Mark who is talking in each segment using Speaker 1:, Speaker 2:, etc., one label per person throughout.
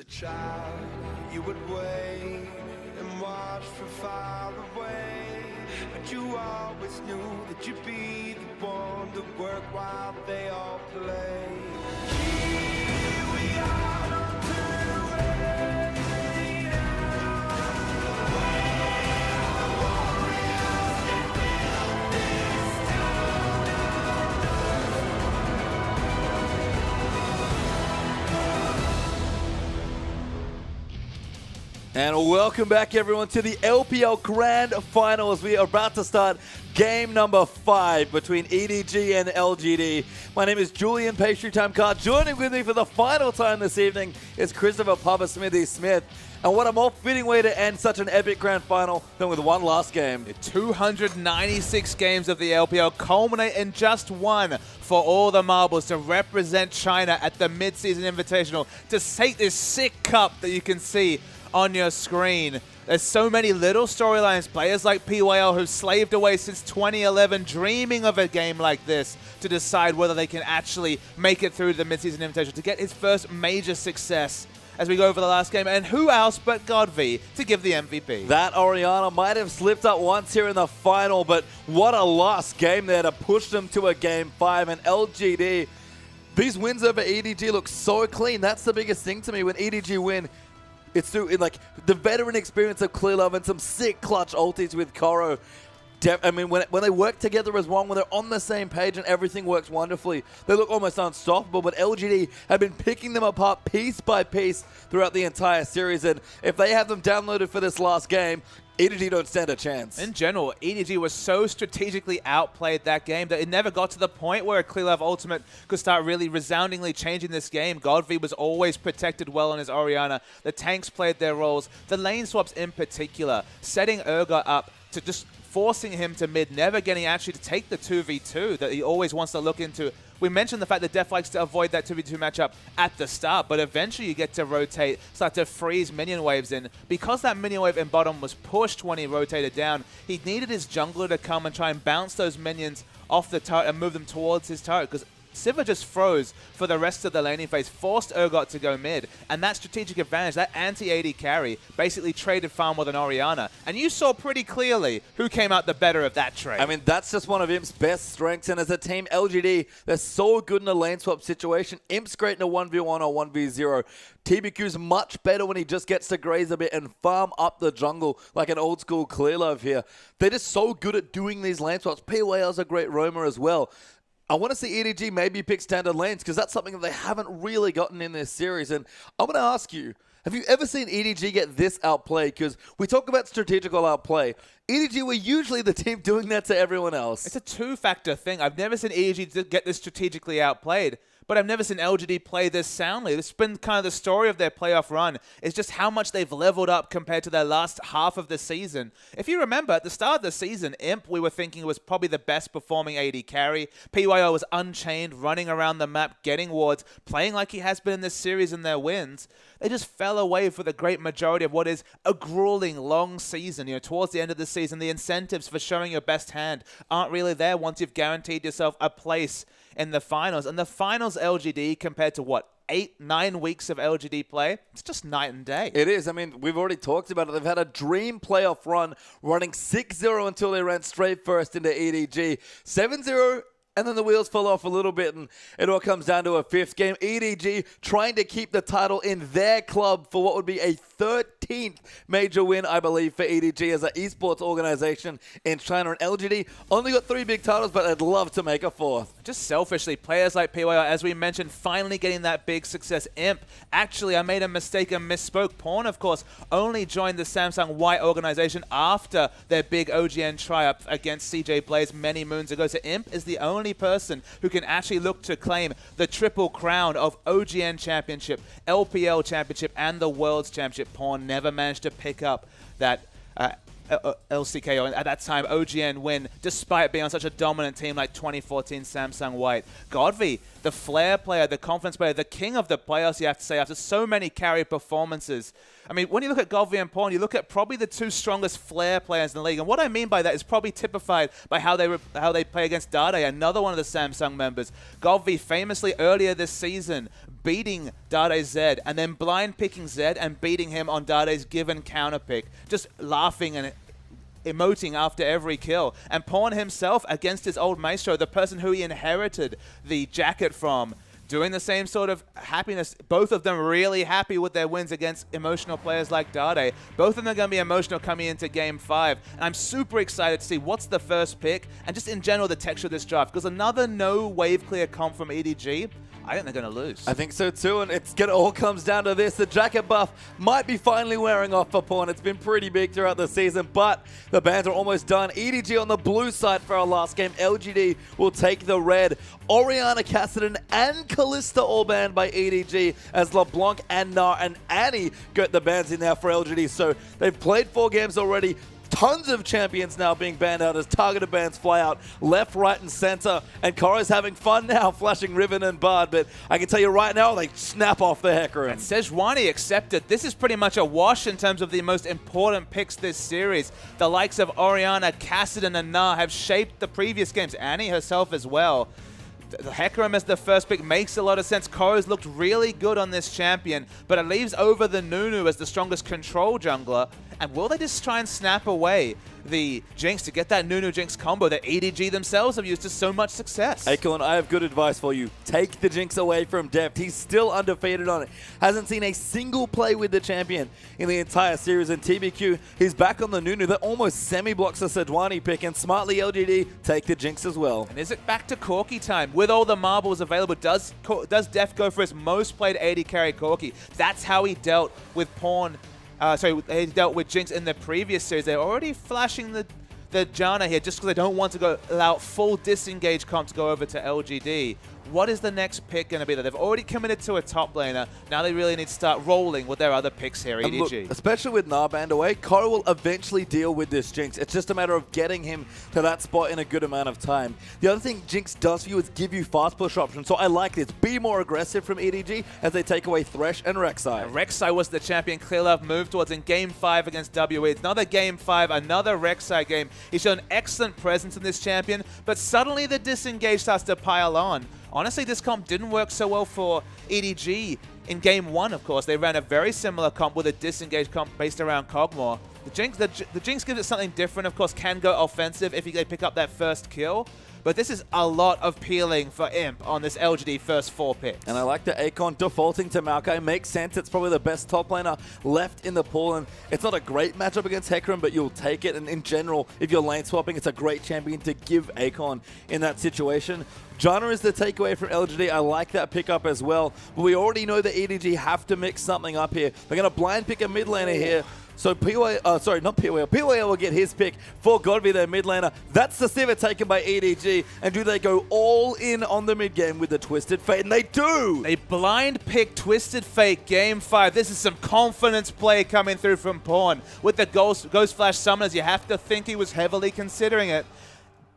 Speaker 1: a child, you would wait and watch from far away. But you always knew that you'd be the one to work while they all play. Here we are on the way now. Warriors that build this town
Speaker 2: And welcome back, everyone, to the LPL Grand Finals. We are about to start game number 5 between EDG and LGD. My name is Julian Pastry Time Card. Joining with me for the final time this evening is Christopher Papa Smithy Smith. And what a more fitting way to end such an epic grand final than with one last game.
Speaker 3: 296 games of the LPL culminate in just one for all the marbles to represent China at the mid-season invitational to take this sick cup that you can see on your screen. There's so many little storylines. Players like PYL who've slaved away since 2011 dreaming of a game like this to decide whether they can actually make it through the mid-season invitation to get his first major success as we go over the last game. And who else but GodV to give the MVP?
Speaker 2: That Orianna might have slipped up once here in the final, but what a last game there to push them to a game 5. And LGD, these wins over EDG look so clean. That's the biggest thing to me. When EDG win, it's through like the veteran experience of Clearlove and some sick clutch ultis with Koro. I mean, when they work together as one, when they're on the same page and everything works wonderfully, they look almost unstoppable. But LGD have been picking them apart piece by piece throughout the entire series. And if they have them downloaded for this last game, EDG don't stand a chance.
Speaker 3: In general, EDG was so strategically outplayed that game that it never got to the point where a Clearlove Ultimate could start really resoundingly changing this game. GodV was always protected well on his Orianna. The tanks played their roles. The lane swaps in particular, setting Urgot up to just forcing him to mid, never getting actually to take the 2v2 that he always wants to look into. We mentioned the fact that Def likes to avoid that 2v2 matchup at the start, but eventually you get to rotate, start to freeze minion waves in. Because that minion wave in bottom was pushed when he rotated down, he needed his jungler to come and try and bounce those minions off the turret and move them towards his turret, because Sivir just froze for the rest of the laning phase, forced Urgot to go mid, and that strategic advantage, that anti-AD carry, basically traded farm with an Orianna. And you saw pretty clearly who came out the better of that trade.
Speaker 2: I mean, that's just one of Imp's best strengths, and as a team, LGD, they're so good in a lane swap situation. Imp's great in a 1v1 or 1v0. TBQ's much better when he just gets to graze a bit and farm up the jungle like an old school Clearlove here. They're just so good at doing these lane swaps. PYL's a great roamer as well. I want to see EDG maybe pick standard lanes because that's something that they haven't really gotten in this series. And I'm going to ask you, have you ever seen EDG get this outplayed? Because we talk about strategical outplay. EDG were usually the team doing that to everyone else.
Speaker 3: It's a two-factor thing. I've never seen EDG get this strategically outplayed, but I've never seen LGD play this soundly. This has been kind of the story of their playoff run, is just how much they've leveled up compared to their last half of the season. If you remember, at the start of the season, Imp, we were thinking, was probably the best performing AD carry. PYO was unchained, running around the map, getting wards, playing like he has been in this series in their wins. They just fell away for the great majority of what is a grueling, long season. You know, towards the end of the season, the incentives for showing your best hand aren't really there once you've guaranteed yourself a place in the finals. And the finals LGD compared to what, 8-9 weeks of LGD play, it's just night and day.
Speaker 2: It is. I mean, we've already talked about it. They've had a dream playoff run, running 6-0 until they ran straight first into EDG. 7-0, and then the wheels fell off a little bit, and it all comes down to a 5th game. EDG trying to keep the title in their club for what would be a 13th major win, I believe, for EDG as an esports organization in China. And LGD only got 3 big titles, but I'd love to make a 4th.
Speaker 3: Just selfishly, players like PYR, as we mentioned, finally getting that big success. Imp, actually, I made a mistake and misspoke. Pawn, of course, only joined the Samsung White organization after their big OGN triumph against CJ Blaze many moons ago. So Imp is the only person who can actually look to claim the triple crown of OGN Championship, LPL Championship, and the World's Championship. Pawn never managed to pick up that LCK, or at that time OGN win, despite being on such a dominant team like 2014 Samsung White. GodV, the flair player, the confidence player, the king of the playoffs, you have to say, after so many carry performances. I mean, when you look at GodV and Pawn, you look at probably the 2 strongest flair players in the league. And what I mean by that is probably typified by how they play against Dade, another one of the Samsung members. GodV famously earlier this season beating Dade's Zed and then blind picking Zed and beating him on Dade's given counter pick. Just laughing and emoting after every kill. And Pawn himself against his old maestro, the person who he inherited the jacket from, doing the same sort of happiness. Both of them really happy with their wins against emotional players like Dade. Both of them are going to be emotional coming into Game 5. And I'm super excited to see what's the first pick and just in general the texture of this draft. Because another no wave clear comp from EDG, I think they're going to lose.
Speaker 2: I think so too, and all comes down to this. The jacket buff might be finally wearing off for Pawn. It's been pretty big throughout the season, but the bans are almost done. EDG on the blue side for our last game. LGD will take the red. Oriana, Cassidy, and Kalista all banned by EDG as LeBlanc and Nar and Annie got the bans in there for LGD. So they've played 4 games already. Tons of champions now being banned out as targeted bans fly out left, right, and center. And Koro's having fun now, flashing Riven and Bard. But I can tell you right now, they snap off the Hecarim.
Speaker 3: And Sejuani accepted. This is pretty much a wash in terms of the most important picks this series. The likes of Oriana, Cassidy, and Nar have shaped the previous games. Annie herself as well. The Hecarim as the first pick makes a lot of sense. Koro's looked really good on this champion, but it leaves over the Nunu as the strongest control jungler. And will they just try and snap away the Jinx to get that Nunu Jinx combo that EDG themselves have used to so much success?
Speaker 2: Akelon, I have good advice for you. Take the Jinx away from Deft. He's still undefeated on it. Hasn't seen a single play with the champion in the entire series. And TBQ, he's back on the Nunu that almost semi-blocks a Sejuani pick. And smartly, LGD take the Jinx as well.
Speaker 3: And is it back to Corki time? With all the marbles available, does Deft go for his most played AD carry Corki? That's how he dealt with Pawn. He dealt with Jinx in the previous series. They're already flashing the Janna here just because they don't want to allow full disengage comp to go over to LGD. What is the next pick going to be? They've already committed to a top laner. Now they really need to start rolling with their other picks here, EDG.
Speaker 2: Look, especially with Nar banned away, Koro will eventually deal with this Jinx. It's just a matter of getting him to that spot in a good amount of time. The other thing Jinx does for you is give you fast push options. So I like this. Be more aggressive from EDG as they take away Thresh and Rek'Sai.
Speaker 3: Rek'Sai was the champion Clearlove moved towards in Game 5 against WE. It's another Game 5, another Rek'Sai game. He's shown excellent presence in this champion, but suddenly the disengage starts to pile on. Honestly, this comp didn't work so well for EDG. In Game 1, of course, they ran a very similar comp with a disengage comp based around Kog'Maw. The Jinx gives it something different, of course, can go offensive if they pick up that first kill. But this is a lot of peeling for Imp on this LGD first 4 picks.
Speaker 2: And I like the Akon defaulting to Maokai. Makes sense. It's probably the best top laner left in the pool. And it's not a great matchup against Hecarim, but you'll take it. And in general, if you're lane swapping, it's a great champion to give Akon in that situation. Janna is the takeaway from LGD. I like that pickup as well. But we already know that EDG have to mix something up here. They're going to blind pick a mid laner here. So PYL will get his pick for Godby, their mid laner. That's the Sivir taken by EDG. And do they go all in on the mid game with the Twisted Fate? And they do!
Speaker 3: They blind pick Twisted Fate Game 5. This is some confidence play coming through from Pawn. With the Ghost Flash Summoners, you have to think he was heavily considering it.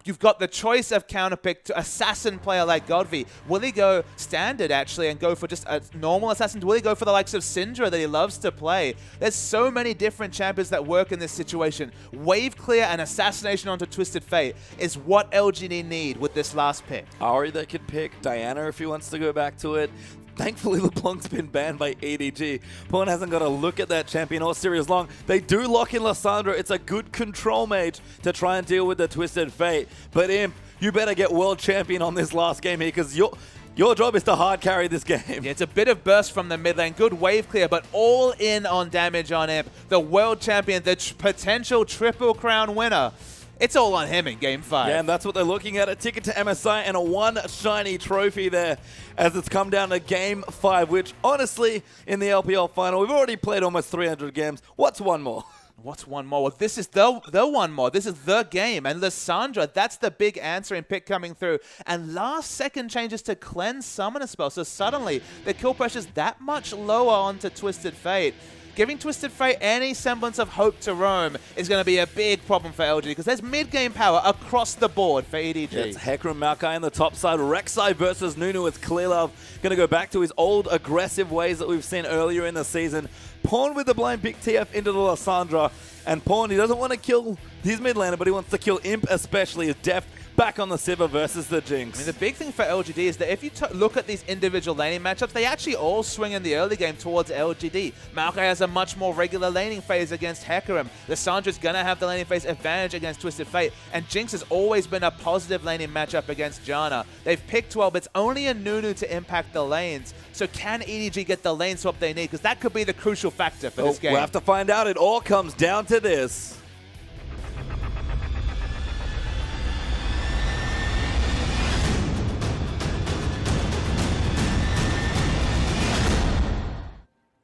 Speaker 3: You've got the choice of counterpick to assassin player like Godby. Will he go standard, actually, and go for just a normal assassin? Will he go for the likes of Syndra that he loves to play? There's so many different champions that work in this situation. Wave clear and assassination onto Twisted Fate is what LGD need with this last pick.
Speaker 2: Ahri they could pick. Diana if he wants to go back to it. Thankfully, LeBlanc's been banned by EDG. Pawn hasn't got to look at that champion all series long. They do lock in Lissandra. It's a good control mage to try and deal with the Twisted Fate. But Imp, you better get world champion on this last game here because your job is to hard carry this game.
Speaker 3: Yeah, it's a bit of burst from the mid lane. Good wave clear, but all in on damage on Imp. The world champion, the potential triple crown winner. It's all on him in Game 5.
Speaker 2: Yeah, and that's what they're looking at. A ticket to MSI and a one shiny trophy there as it's come down to Game 5, which honestly, in the LPL final, we've already played almost 300 games. What's one more?
Speaker 3: What's one more? Well, this is the one more. This is the game. And Lissandra, that's the big answer in pick coming through. And last second changes to cleanse summoner spell. So suddenly, the kill pressure's that much lower onto Twisted Fate. Giving Twisted Fate any semblance of hope to roam is going to be a big problem for LGD because there's mid-game power across the board for EDG.
Speaker 2: Yeah, it's Hecarim Maokai on the top side. Rek'Sai versus Nunu with Clearlove. Going to go back to his old aggressive ways that we've seen earlier in the season. Pawn with the blind pick TF into the Lissandra. And Pawn, he doesn't want to kill his mid laner, but he wants to kill Imp especially. As Deft back on the Sivir versus the Jinx.
Speaker 3: I mean, the big thing for LGD is that if you look at these individual laning matchups, they actually all swing in the early game towards LGD. Maokai has a much more regular laning phase against Hecarim. Lissandra's going to have the laning phase advantage against Twisted Fate. And Jinx has always been a positive laning matchup against Janna. They've picked well, but it's only a Nunu to impact the lanes. So can EDG get the lane swap they need? Because that could be the crucial factor for this game.
Speaker 2: We'll have to find out. It all comes down to this.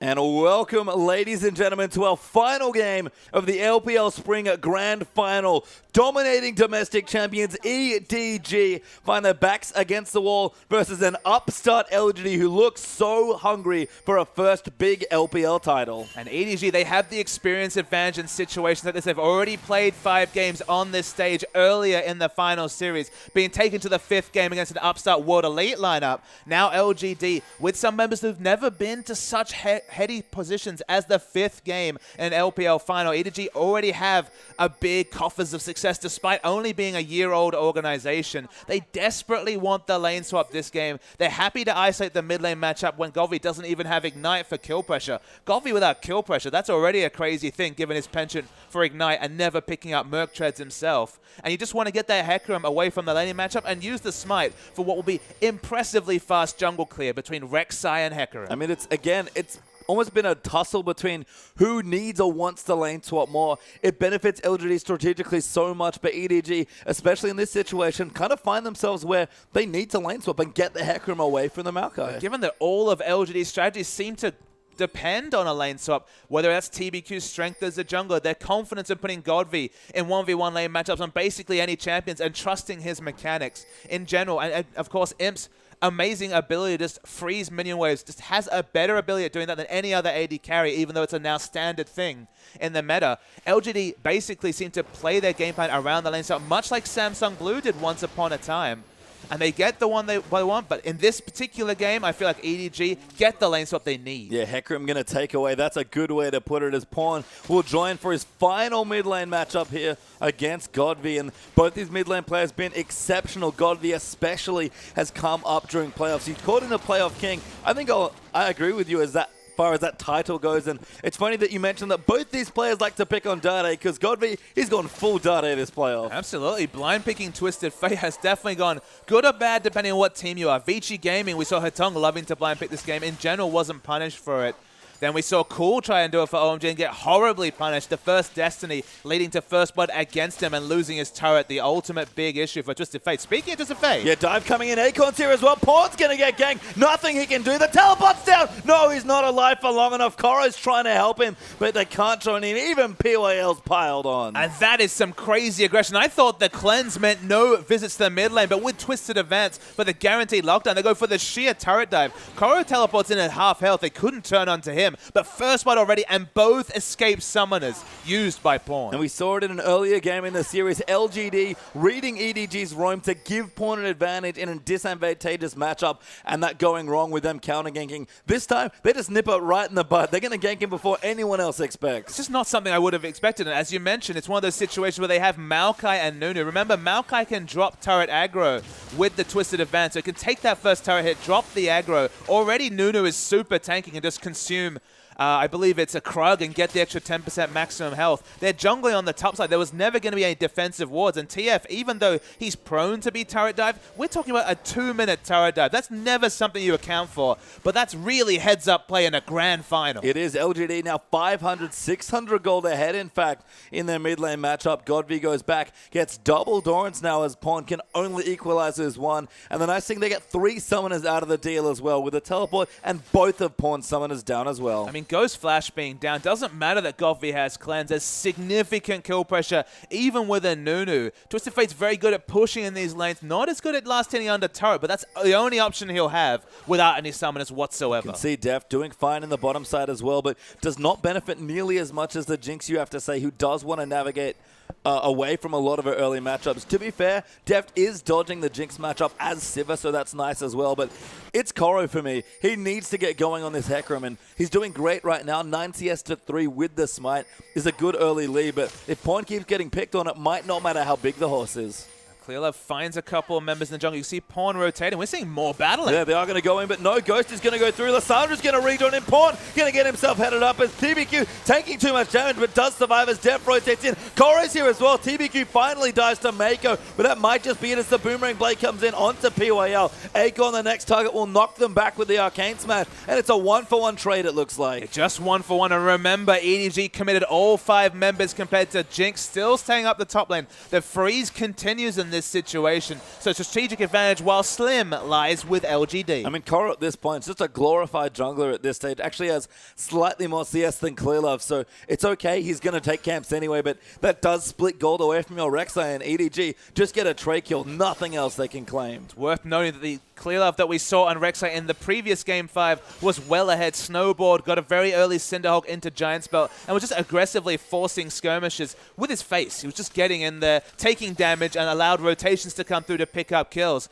Speaker 2: And welcome, ladies and gentlemen, to our final game of the LPL Spring Grand Final. Dominating domestic champions EDG find their backs against the wall versus an upstart LGD who looks so hungry for a first big LPL title.
Speaker 3: And EDG, they have the experience advantage in situations like this. They've already played 5 games on this stage earlier in the final series, being taken to the 5th game against an upstart World Elite lineup. Now LGD, with some members who've never been to such heady positions as the 5th game in an LPL final. EDG already have a big coffers of success despite only being a year-old organization. They desperately want the lane swap this game. They're happy to isolate the mid lane matchup when Golvi doesn't even have Ignite for kill pressure. Golvi without kill pressure, that's already a crazy thing given his penchant for Ignite and never picking up Merc Treads himself. And you just want to get that Hecarim away from the laning matchup and use the Smite for what will be impressively fast jungle clear between Rek'Sai and Hecarim.
Speaker 2: I mean, it's almost been a tussle between who needs or wants the lane swap more. It benefits LGD strategically so much, but EDG, especially in this situation, kind of find themselves where they need to lane swap and get the Hecarim away from the Maokai.
Speaker 3: Given that all of LGD's strategies seem to depend on a lane swap, whether that's TBQ's strength as a jungler, their confidence in putting Godvi in 1v1 lane matchups on basically any champions and trusting his mechanics in general. And of course, Imp's amazing ability to just freeze minion waves, just has a better ability at doing that than any other AD carry, even though it's a now standard thing in the meta. LGD basically seem to play their game plan around the lane swap, much like Samsung Blue did once upon a time. And they get the one they want, but in this particular game, I feel like EDG get the lane swap they need.
Speaker 2: Yeah, Hecarim going to take away. That's a good way to put it, as Pawn will join for his final mid lane matchup here against Godvi. And both these mid lane players been exceptional. Godvi especially has come up during playoffs. He's called in the playoff king. I think I agree with you as far as that title goes. And it's funny that you mentioned that both these players like to pick on Dade, because Godvi, he's gone full Dade this playoff.
Speaker 3: Absolutely. Blind picking Twisted Fate has definitely gone good or bad depending on what team you are. Vici Gaming, we saw Hetong loving to blind pick this game. In general, wasn't punished for it. Then we saw Cool try and do it for OMG and get horribly punished. The first Destiny leading to first blood against him and losing his turret. The ultimate big issue for Twisted Fate. Speaking of Twisted Fate.
Speaker 2: Yeah, dive coming in. Acorn's here as well. Pawn's going to get ganked. Nothing he can do. The teleport's down. No, he's not alive for long enough. Koro's trying to help him, but they can't join in. Even PYL's piled on.
Speaker 3: And that is some crazy aggression. I thought the cleanse meant no visits to the mid lane, but with Twisted Advance for the guaranteed lockdown, they go for the sheer turret dive. Koro teleports in at half health. They couldn't turn onto him, but first blood already, and both escape summoners used by Pawn.
Speaker 2: And we saw it in an earlier game in the series. LGD reading EDG's roam to give Pawn an advantage in a disadvantageous matchup, and that going wrong with them counter-ganking. This time, they just nip it right in the butt. They're going to gank him before anyone else expects.
Speaker 3: It's just not something I would have expected. And as you mentioned, it's one of those situations where they have Maokai and Nunu. Remember, Maokai can drop turret aggro with the Twisted Advance, so it can take that first turret hit, drop the aggro. Already Nunu is super tanking and just consume I believe it's a Krug and get the extra 10% maximum health. They're jungling on the top side. There was never going to be any defensive wards. And TF, even though he's prone to be turret dive, we're talking about a 2-minute turret dive. That's never something you account for. But that's really heads-up play in a grand final.
Speaker 2: It is. LGD now 500, 600 gold ahead, in fact, in their mid lane matchup. Godvi goes back, gets double Dorans now as Pawn can only equalize as one. And the nice thing, they get 3 summoners out of the deal as well with a teleport, and both of Pawn's summoners down as well.
Speaker 3: I mean, Ghost Flash being down, doesn't matter that Godvi has cleanse. There's significant kill pressure, even with a Nunu. Twisted Fate's very good at pushing in these lanes, not as good at last hitting under turret, but that's the only option he'll have without any summoners whatsoever.
Speaker 2: You can see Deft doing fine in the bottom side as well, but does not benefit nearly as much as the Jinx, you have to say, who does want to navigate away from a lot of her early matchups. To be fair, Deft is dodging the Jinx matchup as Sivir, so that's nice as well, but it's Koro for me. He needs to get going on this Hecarim, and he's doing great right now. 9 CS to 3 with the Smite is a good early lead, but if Pawn keeps getting picked on, it might not matter how big the horse is.
Speaker 3: Clearlove finds a couple of members in the jungle. You see Pawn rotating. We're seeing more battling.
Speaker 2: Yeah, they are going to go in, but no, Ghost is going to go through. Lissandra's going to rejoin in. Pawn going to get himself headed up as TBQ taking too much damage, but does survive as Def rotates in. Koro's here as well. TBQ finally dies to Mako, but that might just be it as the Boomerang Blade comes in onto PYL. Akon, the next target, will knock them back with the Arcane Smash, and it's a 1-for-1 trade, it looks like.
Speaker 3: Just 1-for-1, and remember, EDG committed all 5 members compared to Jinx, still staying up the top lane. The freeze continues in this situation. So strategic advantage while Slim lies with LGD.
Speaker 2: I mean, Koro at this point is just a glorified jungler at this stage. Actually has slightly more CS than Clearlove, so it's okay. He's going to take camps anyway, but that does split gold away from your Rek'Sai, and EDG just get a trade kill. Nothing else they can claim.
Speaker 3: It's worth noting that the Clearlove that we saw on Rek'Sai in the previous Game 5 was well ahead. Snowboard got a very early Cinderhulk into Giant Spell and was just aggressively forcing skirmishes with his face. He was just getting in there, taking damage, and allowed rotations to come through to pick up kills.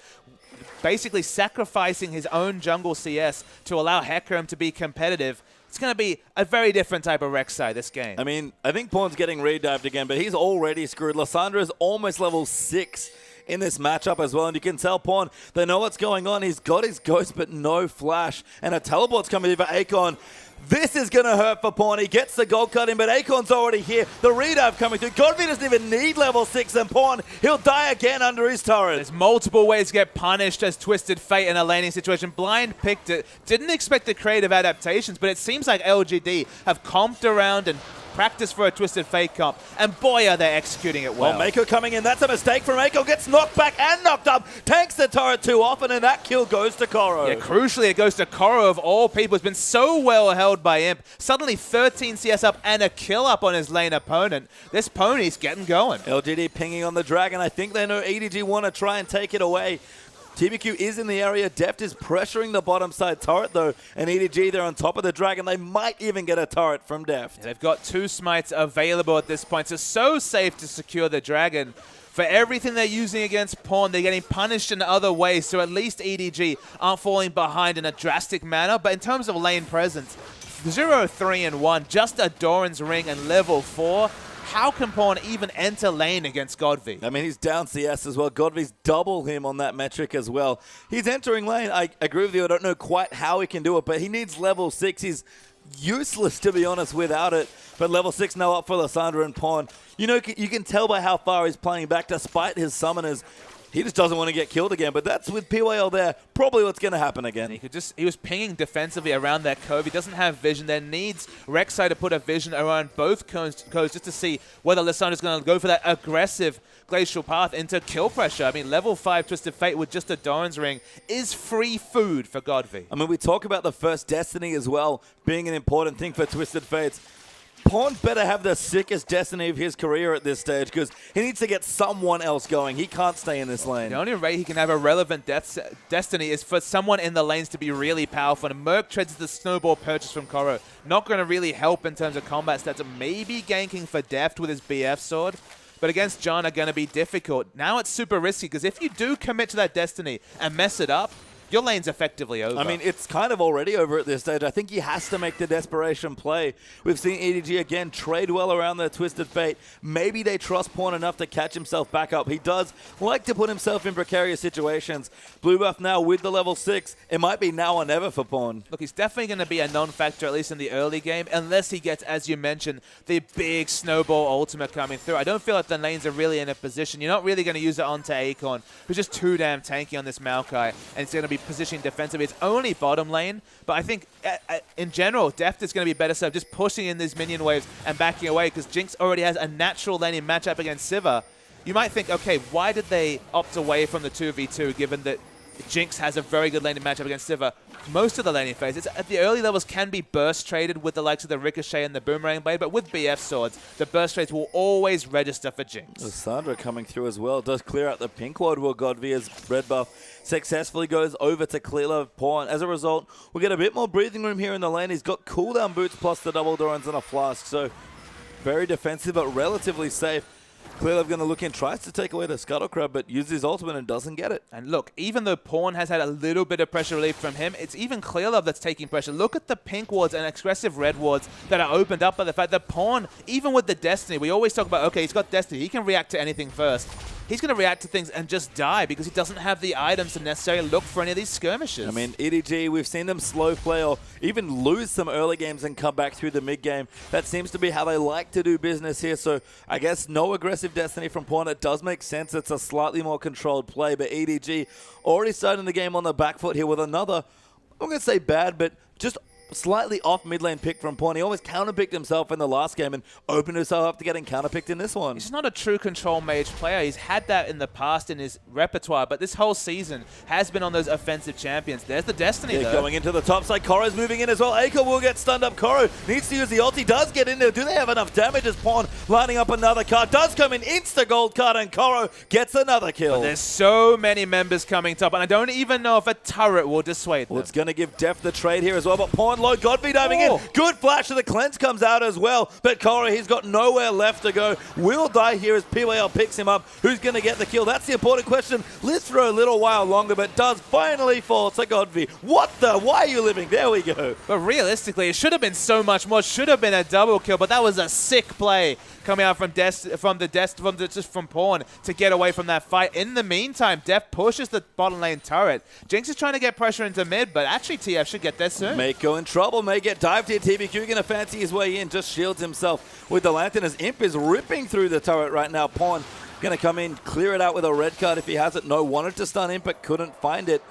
Speaker 3: Basically sacrificing his own jungle CS to allow Hecarim to be competitive. It's going to be a very different type of Rek'Sai this game.
Speaker 2: I mean, I think Pawn's getting redived again, but he's already screwed. Lissandra is almost level 6 in this matchup as well, and you can tell Pawn, they know what's going on. He's got his Ghost, but no Flash, and a teleport's coming in for Akon. This is going to hurt for Pawn. He gets the gold cut in, but Akon's already here. The redive coming through. Godfrey doesn't even need level 6, and Pawn, he'll die again under his turret.
Speaker 3: There's multiple ways to get punished as Twisted Fate in a laning situation. Blind picked it. Didn't expect the creative adaptations, but it seems like LGD have comped around and practice for a Twisted Fate comp, and boy, are they executing it well.
Speaker 2: Well, Mako coming in. That's a mistake from Mako. Gets knocked back and knocked up. Tanks the turret too often, and that kill goes to Koro.
Speaker 3: Yeah, crucially, it goes to Koro of all people. Has been so well held by Imp. Suddenly 13 CS up and a kill up on his lane opponent. This pony's getting going.
Speaker 2: LGD pinging on the Dragon. I think they know EDG want to try and take it away. TBQ is in the area. Deft is pressuring the bottom side turret, though. And EDG, they're on top of the Dragon. They might even get a turret from Deft.
Speaker 3: Yeah, they've got 2 smites available at this point. So safe to secure the Dragon. For everything they're using against Pawn, they're getting punished in other ways. So at least EDG aren't falling behind in a drastic manner. But in terms of lane presence, 0-3-1, just a Doran's Ring and level 4. How can Pawn even enter lane against Godfrey?
Speaker 2: I mean, he's down CS as well. Godfrey's double him on that metric as well. He's entering lane. I agree with you. I don't know quite how he can do it, but he needs level 6. He's useless, to be honest, without it. But level 6 now up for Lissandra and Pawn. You know, you can tell by how far he's playing back despite his summoners. He just doesn't want to get killed again, but that's with PYL there, probably what's going to happen again.
Speaker 3: He was pinging defensively around that cove. He doesn't have vision. There needs Rek'Sai to put a vision around both coves just to see whether Lissandra's going to go for that aggressive glacial path into kill pressure. I mean, level 5 Twisted Fate with just a Doran's Ring is free food for Godfrey.
Speaker 2: I mean, we talk about the first Destiny as well being an important thing for Twisted Fates. Pawn better have the sickest Destiny of his career at this stage because he needs to get someone else going. He can't stay in this lane.
Speaker 3: The only way he can have a relevant Destiny is for someone in the lanes to be really powerful. And Merc treads the snowball purchase from Koro. Not going to really help in terms of combat stats. Maybe ganking for Deft with his BF sword. But against John are going to be difficult. Now it's super risky because if you do commit to that Destiny and mess it up, your lane's effectively over.
Speaker 2: I mean, it's kind of already over at this stage. I think he has to make the desperation play. We've seen EDG again trade well around their Twisted Fate. Maybe they trust Pawn enough to catch himself back up. He does like to put himself in precarious situations. Blue buff now with the level 6. It might be now or never for Pawn.
Speaker 3: Look, he's definitely going to be a non-factor, at least in the early game, unless he gets, as you mentioned, the big snowball ultimate coming through. I don't feel like the lanes are really in a position. You're not really going to use it onto Akon, who's just too damn tanky on this Maokai, and it's going to be positioning defensively. It's only bottom lane, but I think in general, Deft is going to be better served just pushing in these minion waves and backing away because Jinx already has a natural laning matchup against Sivir. You might think, okay, why did they opt away from the 2v2 given that Jinx has a very good laning matchup against Sivir? Most of the laning phases at the early levels can be burst traded with the likes of the Ricochet and the Boomerang Blade, but with BF swords, the burst trades will always register for Jinx.
Speaker 2: Lissandra coming through as well. Does clear out the pink ward while Godvia's red buff successfully goes over to Clearlove Pawn. As a result, we'll get a bit more breathing room here in the lane. He's got cooldown boots plus the double Dorans and a flask, so very defensive but relatively safe. Clearlove going to look in, tries to take away the Scuttle Crab, but uses his ultimate and doesn't get it.
Speaker 3: And look, even though Pawn has had a little bit of pressure relief from him, it's even Clearlove that's taking pressure. Look at the pink wards and aggressive red wards that are opened up by the fact that Pawn, even with the Destiny, we always talk about, okay, he's got Destiny, he can react to anything first. he's going to react to things and just die because he doesn't have the items to necessarily look for any of these skirmishes.
Speaker 2: I mean, EDG, we've seen them slow play or even lose some early games and come back through the mid game. That seems to be how they like to do business here. So I guess no aggressive Destiny from Pawn. It does make sense. It's a slightly more controlled play, but EDG already starting the game on the back foot here with another, I'm going to say bad, but just slightly off mid lane pick from Pawn. He almost counterpicked himself in the last game and opened himself up to getting counterpicked in this one.
Speaker 3: He's not a true control mage player. He's had that in the past in his repertoire, but this whole season has been on those offensive champions. There's the Destiny, though.
Speaker 2: Going into the top side. Koro's moving in as well. Aiko will get stunned up. Koro needs to use the ulti. Does get in there. Do they have enough damage as Pawn lining up another card? Does come in. Insta gold card, and Koro gets another kill.
Speaker 3: But there's so many members coming top, and I don't even know if a turret will dissuade them.
Speaker 2: Well, it's going to give Def the trade here as well, but Pawn low. Godby diving in. Good flash of the cleanse comes out as well, but Koro, he's got nowhere left to go. Will die here as PYL picks him up. Who's going to get the kill? That's the important question. Lives for a little while longer, but does finally fall to Godby. What the? Why are you living? There we go.
Speaker 3: But realistically, it should have been so much more. Should have been a double kill, but that was a sick play coming out from Pawn to get away from that fight. In the meantime, Def pushes the bottom lane turret. Jinx is trying to get pressure into mid, but actually TF should get there soon.
Speaker 2: Mako in trouble. May get dived here. TBQ going to fancy his way in. Just shields himself with the lantern as Imp is ripping through the turret right now. Pawn going to come in, clear it out with a red card if he has it. No, wanted to stun Imp, but couldn't find it.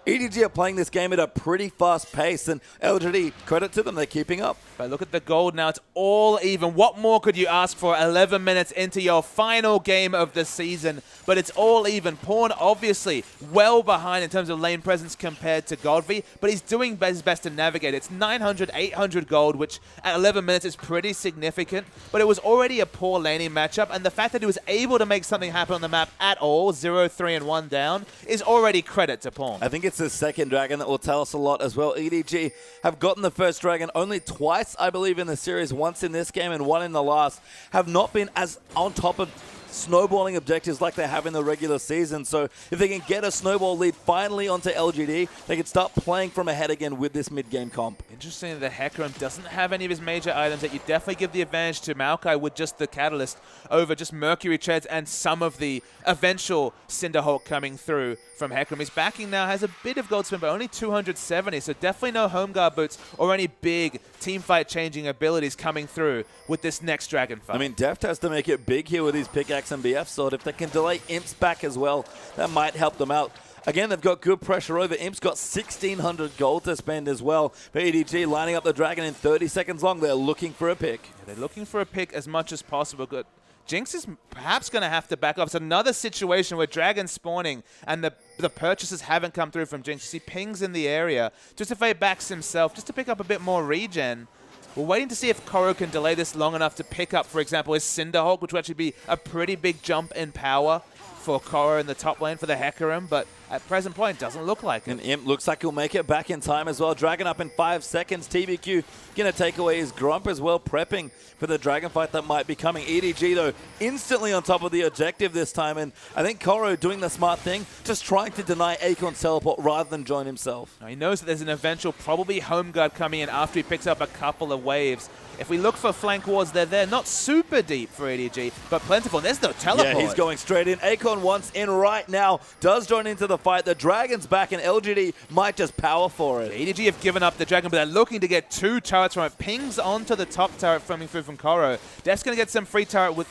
Speaker 2: EDG are playing this game at a pretty fast pace, and LGD, credit to them, they're keeping up.
Speaker 3: But look at the gold now. It's all even. What more could you ask for 11 minutes into your final game of the season? But it's all even. Pawn obviously well behind in terms of lane presence compared to Godby, but he's doing his best to navigate. It's 900, 800 gold, which at 11 minutes is pretty significant, but it was already a poor laning matchup, and the fact that he was able to make something happen on the map at all, 0, 3, and 1 down, is already credit to Pawn.
Speaker 2: I think it's the second dragon that will tell us a lot as well. EDG have gotten the first dragon only twice, I believe, in the series, once in this game and one in the last. Have not been as on top of snowballing objectives like they have in the regular season. So if they can get a snowball lead finally onto LGD, they can start playing from ahead again with this mid-game comp.
Speaker 3: Interesting that the Hecarim doesn't have any of his major items, that you definitely give the advantage to Maokai with just the Catalyst over just Mercury Treads and some of the eventual Cinderhulk coming through from Hecarim. His backing now has a bit of gold spin, but only 270, so definitely no home guard boots or any big team fight changing abilities coming through with this next dragon fight.
Speaker 2: I mean, Deft has to make it big here with his pickaxe and BF sword. If they can delay Imp's back as well, that might help them out. Again, they've got good pressure over. Imp's got 1,600 gold to spend as well. For EDG, lining up the dragon in 30 seconds long. They're looking for a pick.
Speaker 3: Yeah, they're looking for a pick as much as possible. Good. Jinx is perhaps going to have to back off. It's another situation where Dragon's spawning and the purchases haven't come through from Jinx. You see pings in the area. Just if he backs himself, just to pick up a bit more regen. We're waiting to see if Koro can delay this long enough to pick up, for example, his Cinderhulk, which would actually be a pretty big jump in power for Koro in the top lane for the Hecarim, but at present point, doesn't look like it.
Speaker 2: And Imp looks like he'll make it back in time as well. Dragon up in 5 seconds. TBQ going to take away his Grump as well, prepping for the dragon fight that might be coming. EDG, though, instantly on top of the objective this time, and I think Koro doing the smart thing, just trying to deny Acorn's teleport rather than join himself.
Speaker 3: Now, he knows that there's an eventual, probably home guard coming in after he picks up a couple of waves. If we look for flank wards, they're not super deep for EDG, but plentiful. There's no teleport.
Speaker 2: Yeah, he's going straight in. Acorn wants in right now. Does join into the fight. The dragon's back, and LGD might just power for it.
Speaker 3: EDG have given up the dragon, but they're looking to get 2 turrets from it. Pings onto the top turret coming through from Koro. Def's going to get some free time with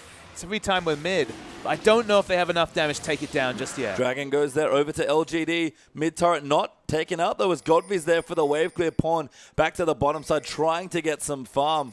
Speaker 3: mid. But I don't know if they have enough damage to take it down just yet.
Speaker 2: Dragon goes there over to LGD. Mid turret not taken out, though, as Godby's there for the wave clear. Pawn back to the bottom side, trying to get some farm.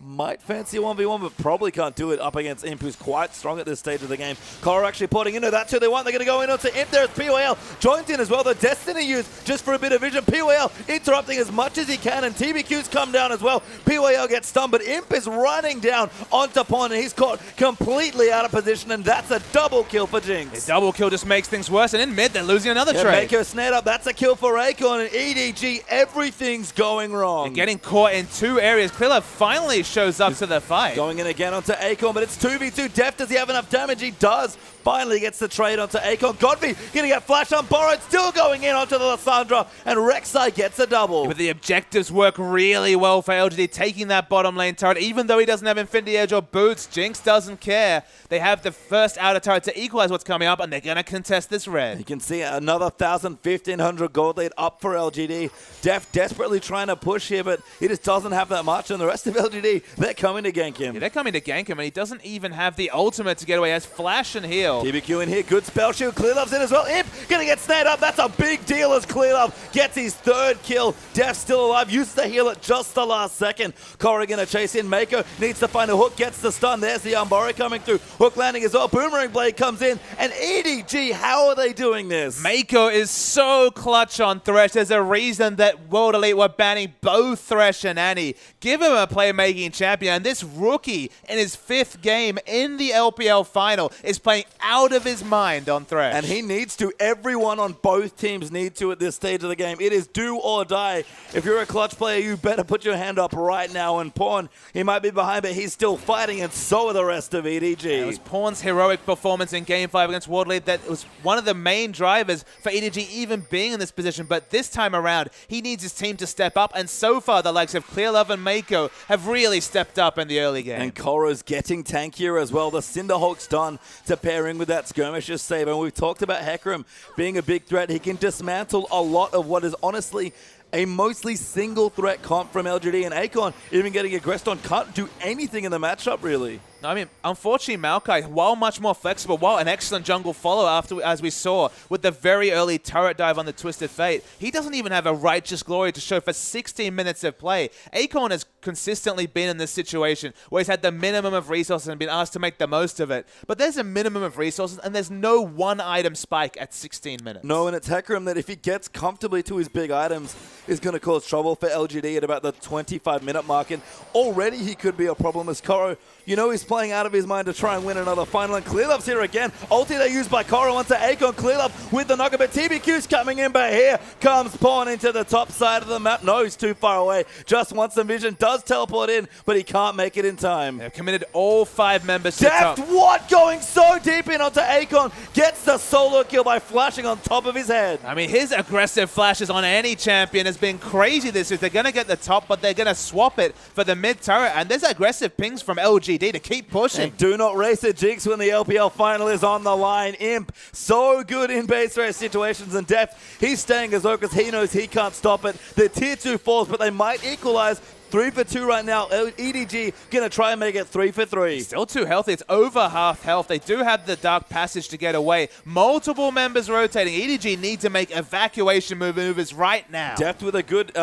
Speaker 2: Might fancy a 1v1, but probably can't do it up against Imp, who's quite strong at this stage of the game. Koro actually porting into that's who they want. They're going to go in onto Imp there as PYL joins in as well. The Destiny use just for a bit of vision. PYL interrupting as much as he can, and TBQ's come down as well. PYL gets stunned, but Imp is running down onto Pawn, and he's caught completely out of position, and that's a double kill for Jinx.
Speaker 3: A double kill just makes things worse, and in mid, they're losing another trade.
Speaker 2: Mako snared up. That's a kill for Acorn, and EDG, everything's going wrong.
Speaker 3: They're getting caught in 2 areas. Clearlove finally shows up to the fight.
Speaker 2: Going in again onto Acorn, but it's 2v2. Deft, does he have enough damage? He does. Finally gets the trade onto Acorn. Godby gonna get flash on Borrowed, still going in onto the Lysandra, and Rek'Sai gets a double.
Speaker 3: But the objectives work really well for LGD, taking that bottom lane turret. Even though he doesn't have Infinity Edge or boots, Jinx doesn't care. They have the first outer turret to equalize what's coming up, and they're gonna contest this red.
Speaker 2: You can see another 1,000, 1,500 gold lead up for LGD. Deft desperately trying to push here, but he just doesn't have that much, and the rest of LGD, they're coming to gank him.
Speaker 3: Yeah, they're coming to gank him, and he doesn't even have the ultimate to get away. He has flash and heal.
Speaker 2: TBQ in here, good spell shield. Clearlove's in as well. Imp gonna get snared up. That's a big deal as Clearlove gets his third kill. Deft still alive, used to heal at just the last second. Korra gonna chase in. Mako needs to find a hook, gets the stun. There's the Umbora coming through. Hook landing as well. Boomerang Blade comes in. And EDG, how are they doing this?
Speaker 3: Mako is so clutch on Thresh. There's a reason that World Elite were banning both Thresh and Annie. Give him a playmaking champion. And this rookie in his 5th game in the LPL final is playing out of his mind on Thresh.
Speaker 2: And he needs to. Everyone on both teams need to at this stage of the game. It is do or die. If you're a clutch player, you better put your hand up right now. And Pawn, he might be behind, but he's still fighting, and so are the rest of EDG.
Speaker 3: It was Pawn's heroic performance in Game 5 against World Elite that was one of the main drivers for EDG even being in this position. But this time around, he needs his team to step up. And so far, the likes of Clearlove and Mako have really stepped up in the early game.
Speaker 2: And Korra's getting tankier as well. The Cinderhawk's done to pairing with that Skirmisher Saber. And we've talked about Hecarim being a big threat. He can dismantle a lot of what is honestly a mostly single threat comp from LGD, and Acorn, even getting aggressed on, can't do anything in the matchup really.
Speaker 3: I mean, unfortunately, Maokai, while much more flexible, while an excellent jungle follow after, as we saw with the very early turret dive on the Twisted Fate, he doesn't even have a Righteous Glory to show for 16 minutes of play. Acorn has consistently been in this situation where he's had the minimum of resources and been asked to make the most of it. But there's a minimum of resources, and there's no one item spike at 16 minutes.
Speaker 2: No, and it's Hecarim that if he gets comfortably to his big items, is going to cause trouble for LGD at about the 25-minute mark. And already he could be a problem as Korra, you know, he's playing out of his mind to try and win another final. And Clearlove's here again. Ulti they used by Korra onto Acorn. Clearlove with the knocker, but TBQ's coming in, but here comes Pawn into the top side of the map. No, he's too far away. Just wants some vision. Does teleport in, but he can't make it in time.
Speaker 3: They've committed all 5 members to top.
Speaker 2: Deft, what? Going so deep in onto Acorn. Gets the solo kill by flashing on top of his head.
Speaker 3: I mean, his aggressive flashes on any champion has been crazy this year. They're going to get the top, but they're going to swap it for the mid turret. And there's aggressive pings from LGD to keep pushing.
Speaker 2: And do not race a Jinx when the LPL final is on the line. Imp, so good in base race situations, and Deft, he's staying as well because he knows he can't stop it. The tier 2 falls, but they might equalize. 3 for 2 right now. EDG going to try and make it 3 for 3.
Speaker 3: Still too healthy. It's over half health. They do have the Dark Passage to get away. Multiple members rotating. EDG need to make evacuation maneuvers right now.
Speaker 2: Deft with a good...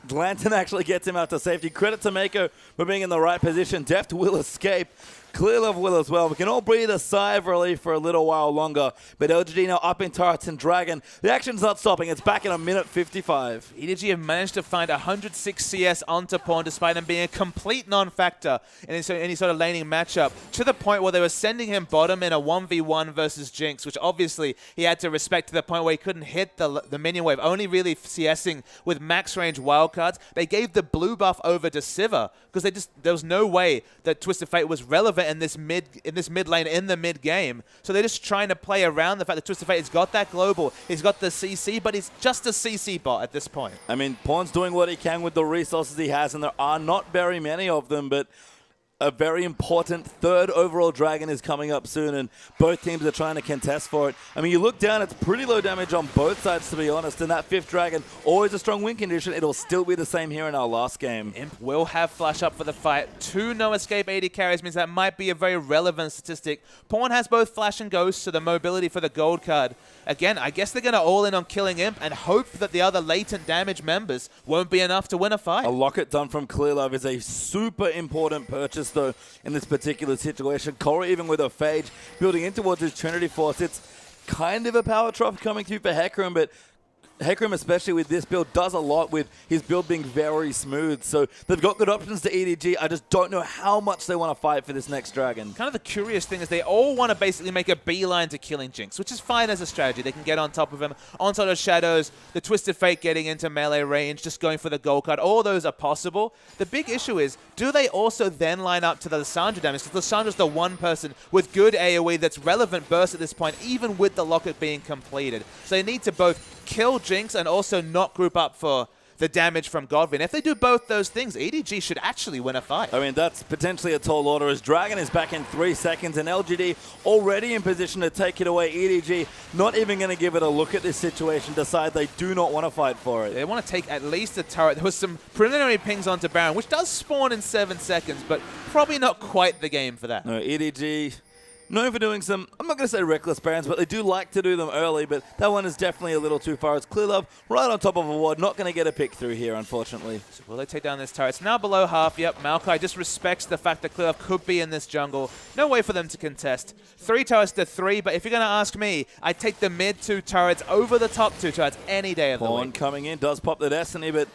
Speaker 2: Lantern actually gets him out to safety. Credit to Mako for being in the right position. Deft will escape. Clearlove will as well. We can all breathe a sigh of relief for a little while longer. But LGD now up in turrets and Dragon. The action's not stopping. It's back in a minute 55.
Speaker 3: EDG have managed to find 106 CS onto Pawn despite him being a complete non-factor in any sort of laning matchup, to the point where they were sending him bottom in a 1v1 versus Jinx, which obviously he had to respect to the point where he couldn't hit the minion wave, only really CSing with max range wildcards. They gave the blue buff over to Sivir because there was no way that Twisted Fate was relevant in this mid lane in the mid game. So they're just trying to play around the fact that Twisted Fate has got that global, he's got the CC, but he's just a CC bot at this point.
Speaker 2: I mean, Pawn's doing what he can with the resources he has, and there are not very many of them, but a very important 3rd overall Dragon is coming up soon, and both teams are trying to contest for it. I mean, you look down, it's pretty low damage on both sides, to be honest, and that 5th Dragon, always a strong win condition. It'll still be the same here in our last game.
Speaker 3: Imp will have flash up for the fight. 2 no escape AD carries means that might be a very relevant statistic. Pawn has both flash and ghost, so the mobility for the gold card. Again, I guess they're going to all in on killing Imp and hope that the other latent damage members won't be enough to win a fight.
Speaker 2: A locket done from Clearlove is a super important purchase, though, in this particular situation. Korra, even with a Phage, building in towards his Trinity Force, it's kind of a power trough coming through for Hecarim, but Hecarim, especially with this build, does a lot with his build being very smooth. So they've got good options to EDG. I just don't know how much they want to fight for this next dragon.
Speaker 3: Kind of the curious thing is they all want to basically make a beeline to killing Jinx, which is fine as a strategy. They can get on top of him, onto the shadows, the Twisted Fate getting into melee range, just going for the gold card. All those are possible. The big issue is, do they also then line up to the Lissandra damage? Because Lissandra's the one person with good AoE that's relevant burst at this point, even with the locket being completed. So they need to both kill Jinx and also not group up for the damage from Godwin. And if they do both those things, EDG should actually win a fight.
Speaker 2: I mean, that's potentially a tall order as Dragon is back in 3 seconds and LGD already in position to take it away. EDG not even going to give it a look at this situation, decide they do not want to fight for it.
Speaker 3: They want to take at least a turret. There was some preliminary pings onto Baron, which does spawn in 7 seconds, but probably not quite the game for that.
Speaker 2: No, EDG known for doing some, I'm not going to say reckless Barons, but they do like to do them early, but that one is definitely a little too far. It's Clearlove right on top of a ward, not going to get a pick through here, unfortunately.
Speaker 3: So will they take down this turret? It's now below half. Yep, Maokai just respects the fact that Clearlove could be in this jungle. No way for them to contest. 3 turrets to 3, but if you're going to ask me, I'd take the mid 2 turrets over the top 2 turrets any day of the
Speaker 2: Pawn
Speaker 3: week.
Speaker 2: coming in, does pop the Destiny, but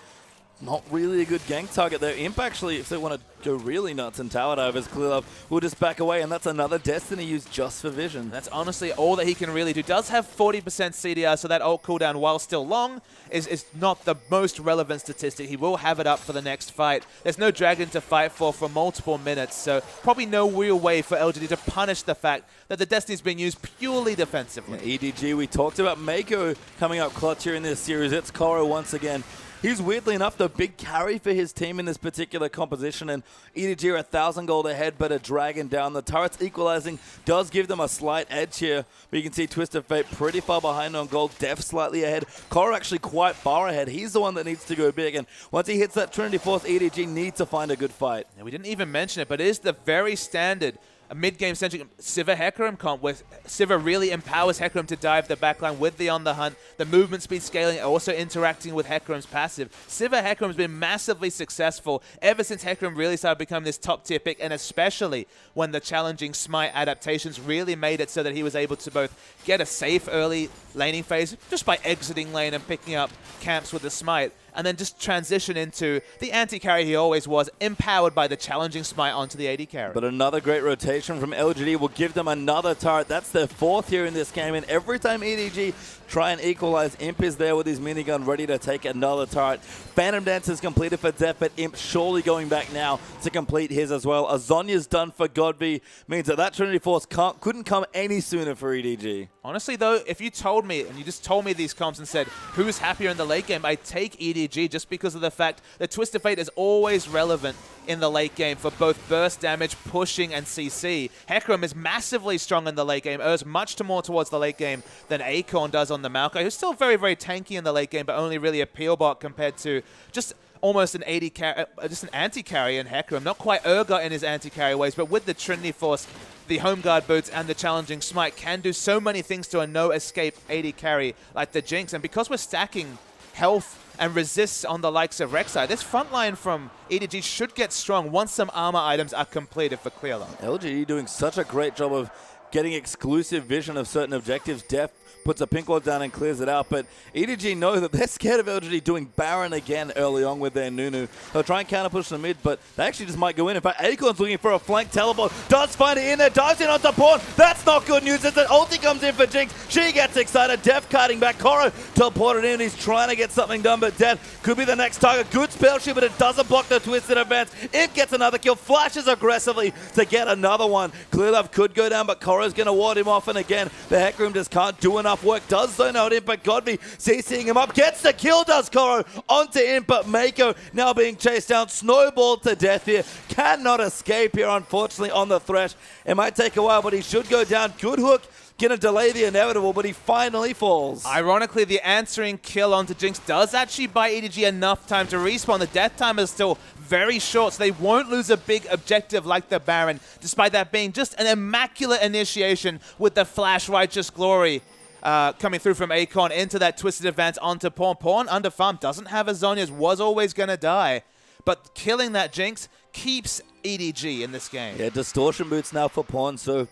Speaker 2: not really a good gank target there. Imp actually, if they want to go really nuts and tower divers, Clearlove will just back away, and that's another Destiny used just for vision.
Speaker 3: That's honestly all that he can really do. Does have 40% CDR, so that ult cooldown, while still long, is not the most relevant statistic. He will have it up for the next fight. There's no dragon to fight for multiple minutes, so probably no real way for LGD to punish the fact that the Destiny's being used purely defensively.
Speaker 2: Yeah, EDG, we talked about Mako coming up clutch here in this series. It's Koro once again. He's weirdly enough the big carry for his team in this particular composition, and EDG are 1,000 gold ahead, but a dragon down. The turrets equalizing does give them a slight edge here, but you can see Twisted Fate pretty far behind on gold, Def slightly ahead, Koro actually quite far ahead. He's the one that needs to go big, and once he hits that Trinity Force, EDG needs to find a good fight.
Speaker 3: And we didn't even mention it, but it is the very standard a mid-game centric Sivir Hecarim comp where Sivir really empowers Hecarim to dive the backline with the On the Hunt, the movement speed scaling, also interacting with Hecarim's passive. Sivir Hecarim's been massively successful ever since Hecarim really started becoming this top-tier pick, and especially when the challenging Smite adaptations really made it so that he was able to both get a safe early laning phase just by exiting lane and picking up camps with the Smite, and then just transition into the anti-carry he always was, empowered by the challenging Smite onto the AD carry.
Speaker 2: But another great rotation from LGD will give them another turret. That's their 4th here in this game, and every time EDG try and equalize, Imp is there with his minigun ready to take another turret. Phantom Dance is completed for Def, but Imp surely going back now to complete his as well. Azonya's done for Godby, means that Trinity Force couldn't come any sooner for EDG.
Speaker 3: Honestly, though, if you told me, and you just told me these comps and said, who's happier in the late game, I'd take EDG just because of the fact that Twisted Fate is always relevant in the late game for both burst damage, pushing, and CC. Hecarim is massively strong in the late game, errs much more towards the late game than Acorn does on the Maokai, who's still very, very tanky in the late game, but only really a peel bot compared to just almost an just an anti-carry in Hecarim. Not quite Urgot in his anti-carry ways, but with the Trinity Force, the Home Guard boots, and the challenging Smite can do so many things to a no-escape AD carry like the Jinx. And because we're stacking health and resists on the likes of Rek'Sai, this front line from EDG should get strong once some armor items are completed for Clearlove.
Speaker 2: LGD doing such a great job of getting exclusive vision of certain objectives. Def puts a pink wall down and clears it out, but EDG know that they're scared of LGD doing Baron again early on with their Nunu. They'll try and counter push the mid, but they actually just might go in. In fact, Acorn's looking for a flank teleport, does find it in there, dives in onto Pawn. That's not good news as the ulti comes in for Jinx. She gets excited, Def cutting back. Koro teleported in, he's trying to get something done, but Def could be the next target. Good spell shield, but it doesn't block the twisted advance. Imp gets another kill, flashes aggressively to get another one. Clearlove could go down, but Koro's going to ward him off, and again, the Hecarim just can't do enough work. Does zone out Imp, but Godby CCing him up, gets the kill, does Koro onto Imp, but Mako now being chased down, snowballed to death here. Cannot escape here, unfortunately, on the Thresh. It might take a while, but he should go down. Good hook. Gonna delay the inevitable, but he finally falls.
Speaker 3: Ironically, the answering kill onto Jinx does actually buy EDG enough time to respawn. The death time is still very short, so they won't lose a big objective like the Baron, despite that being just an immaculate initiation with the Flash Righteous Glory coming through from Acorn into that twisted advance onto Pawn. Pawn under farm, doesn't have Azonya's, was always going to die, but killing that Jinx keeps EDG in this game.
Speaker 2: Yeah, distortion boots now for Pawn, so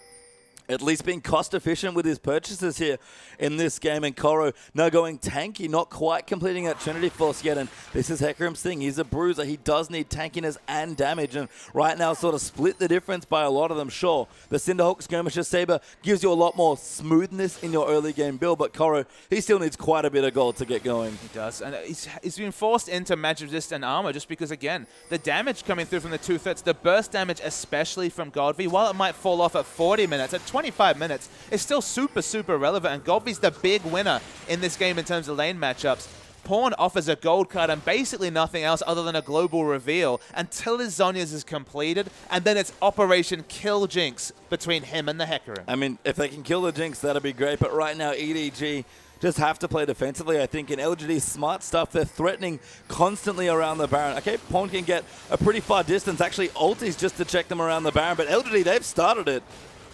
Speaker 2: at least being cost efficient with his purchases here in this game. And Koro now going tanky, not quite completing that Trinity Force yet. And this is Hecarim's thing. He's a bruiser. He does need tankiness and damage. And right now sort of split the difference by a lot of them. Sure, the Cinderhawk Skirmisher Saber gives you a lot more smoothness in your early game build. But Koro, he still needs quite a bit of gold to get going.
Speaker 3: He does. And he's been forced into magic resistant armor just because, again, the damage coming through from the 2/3, the burst damage especially from Godfrey, while it might fall off at 40 minutes, at 25 minutes, it's still super, super relevant. And Godfrey's the big winner in this game in terms of lane matchups. Pawn offers a gold card and basically nothing else other than a global reveal until his Zhonya's is completed, and then it's Operation Kill Jinx between him and the Hecarim.
Speaker 2: I mean, if they can kill the Jinx, that'd be great. But right now, EDG just have to play defensively. I think in LGD's smart stuff, they're threatening constantly around the Baron. Okay, Pawn can get a pretty far distance. Actually, ultis just to check them around the Baron, but LGD, they've started it.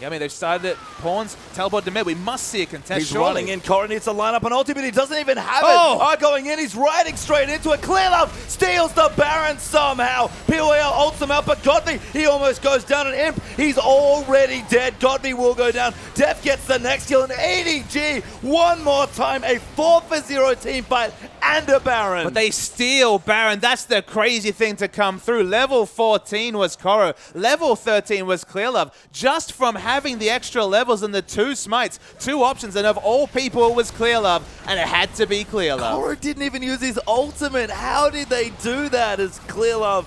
Speaker 3: Yeah, I mean, they've started it. Pawn's teleport to mid. We must see a contest.
Speaker 2: He's
Speaker 3: surely.
Speaker 2: running in. Koro needs to line up an ulti, but he doesn't even have it. Going in. He's riding straight into it. Clearlove steals the Baron somehow. POL ults him out, but Godfrey, he almost goes down. An Imp, he's already dead. Godfrey will go down. Def gets the next kill, and EDG one more time. A 4-for-0 team fight and a Baron.
Speaker 3: But they steal Baron. That's the crazy thing to come through. Level 14 was Koro. Level 13 was Clearlove. Just from having the extra levels and the 2 smites, 2 options, and of all people it was Clearlove, and it had to be Clearlove.
Speaker 2: Koro didn't even use his ultimate. How did they do that as Clearlove?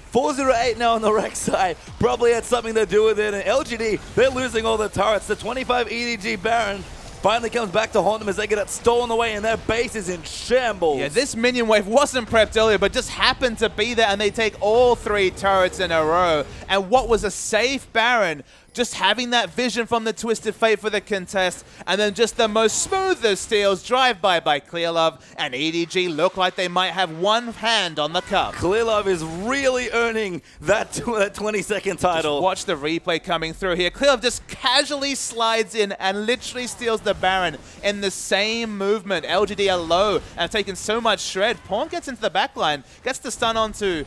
Speaker 2: 408 now on the Rex side. Probably had something to do with it. And LGD, they're losing all the turrets. The 25 EDG Baron finally comes back to haunt them as they get it stolen away, and their base is in shambles.
Speaker 3: Yeah, this minion wave wasn't prepped earlier, but just happened to be there, and they take all 3 turrets in a row. And what was a safe Baron, just having that vision from the Twisted Fate for the contest, and then just the most smoothest steals, drive-by by Clearlove, and EDG look like they might have one hand on the cup.
Speaker 2: Clearlove is really earning that 20-second title.
Speaker 3: Just watch the replay coming through here. Clearlove just casually slides in and literally steals the Baron in the same movement. LGD are low and have taken so much shred. Pawn gets into the backline, gets the stun onto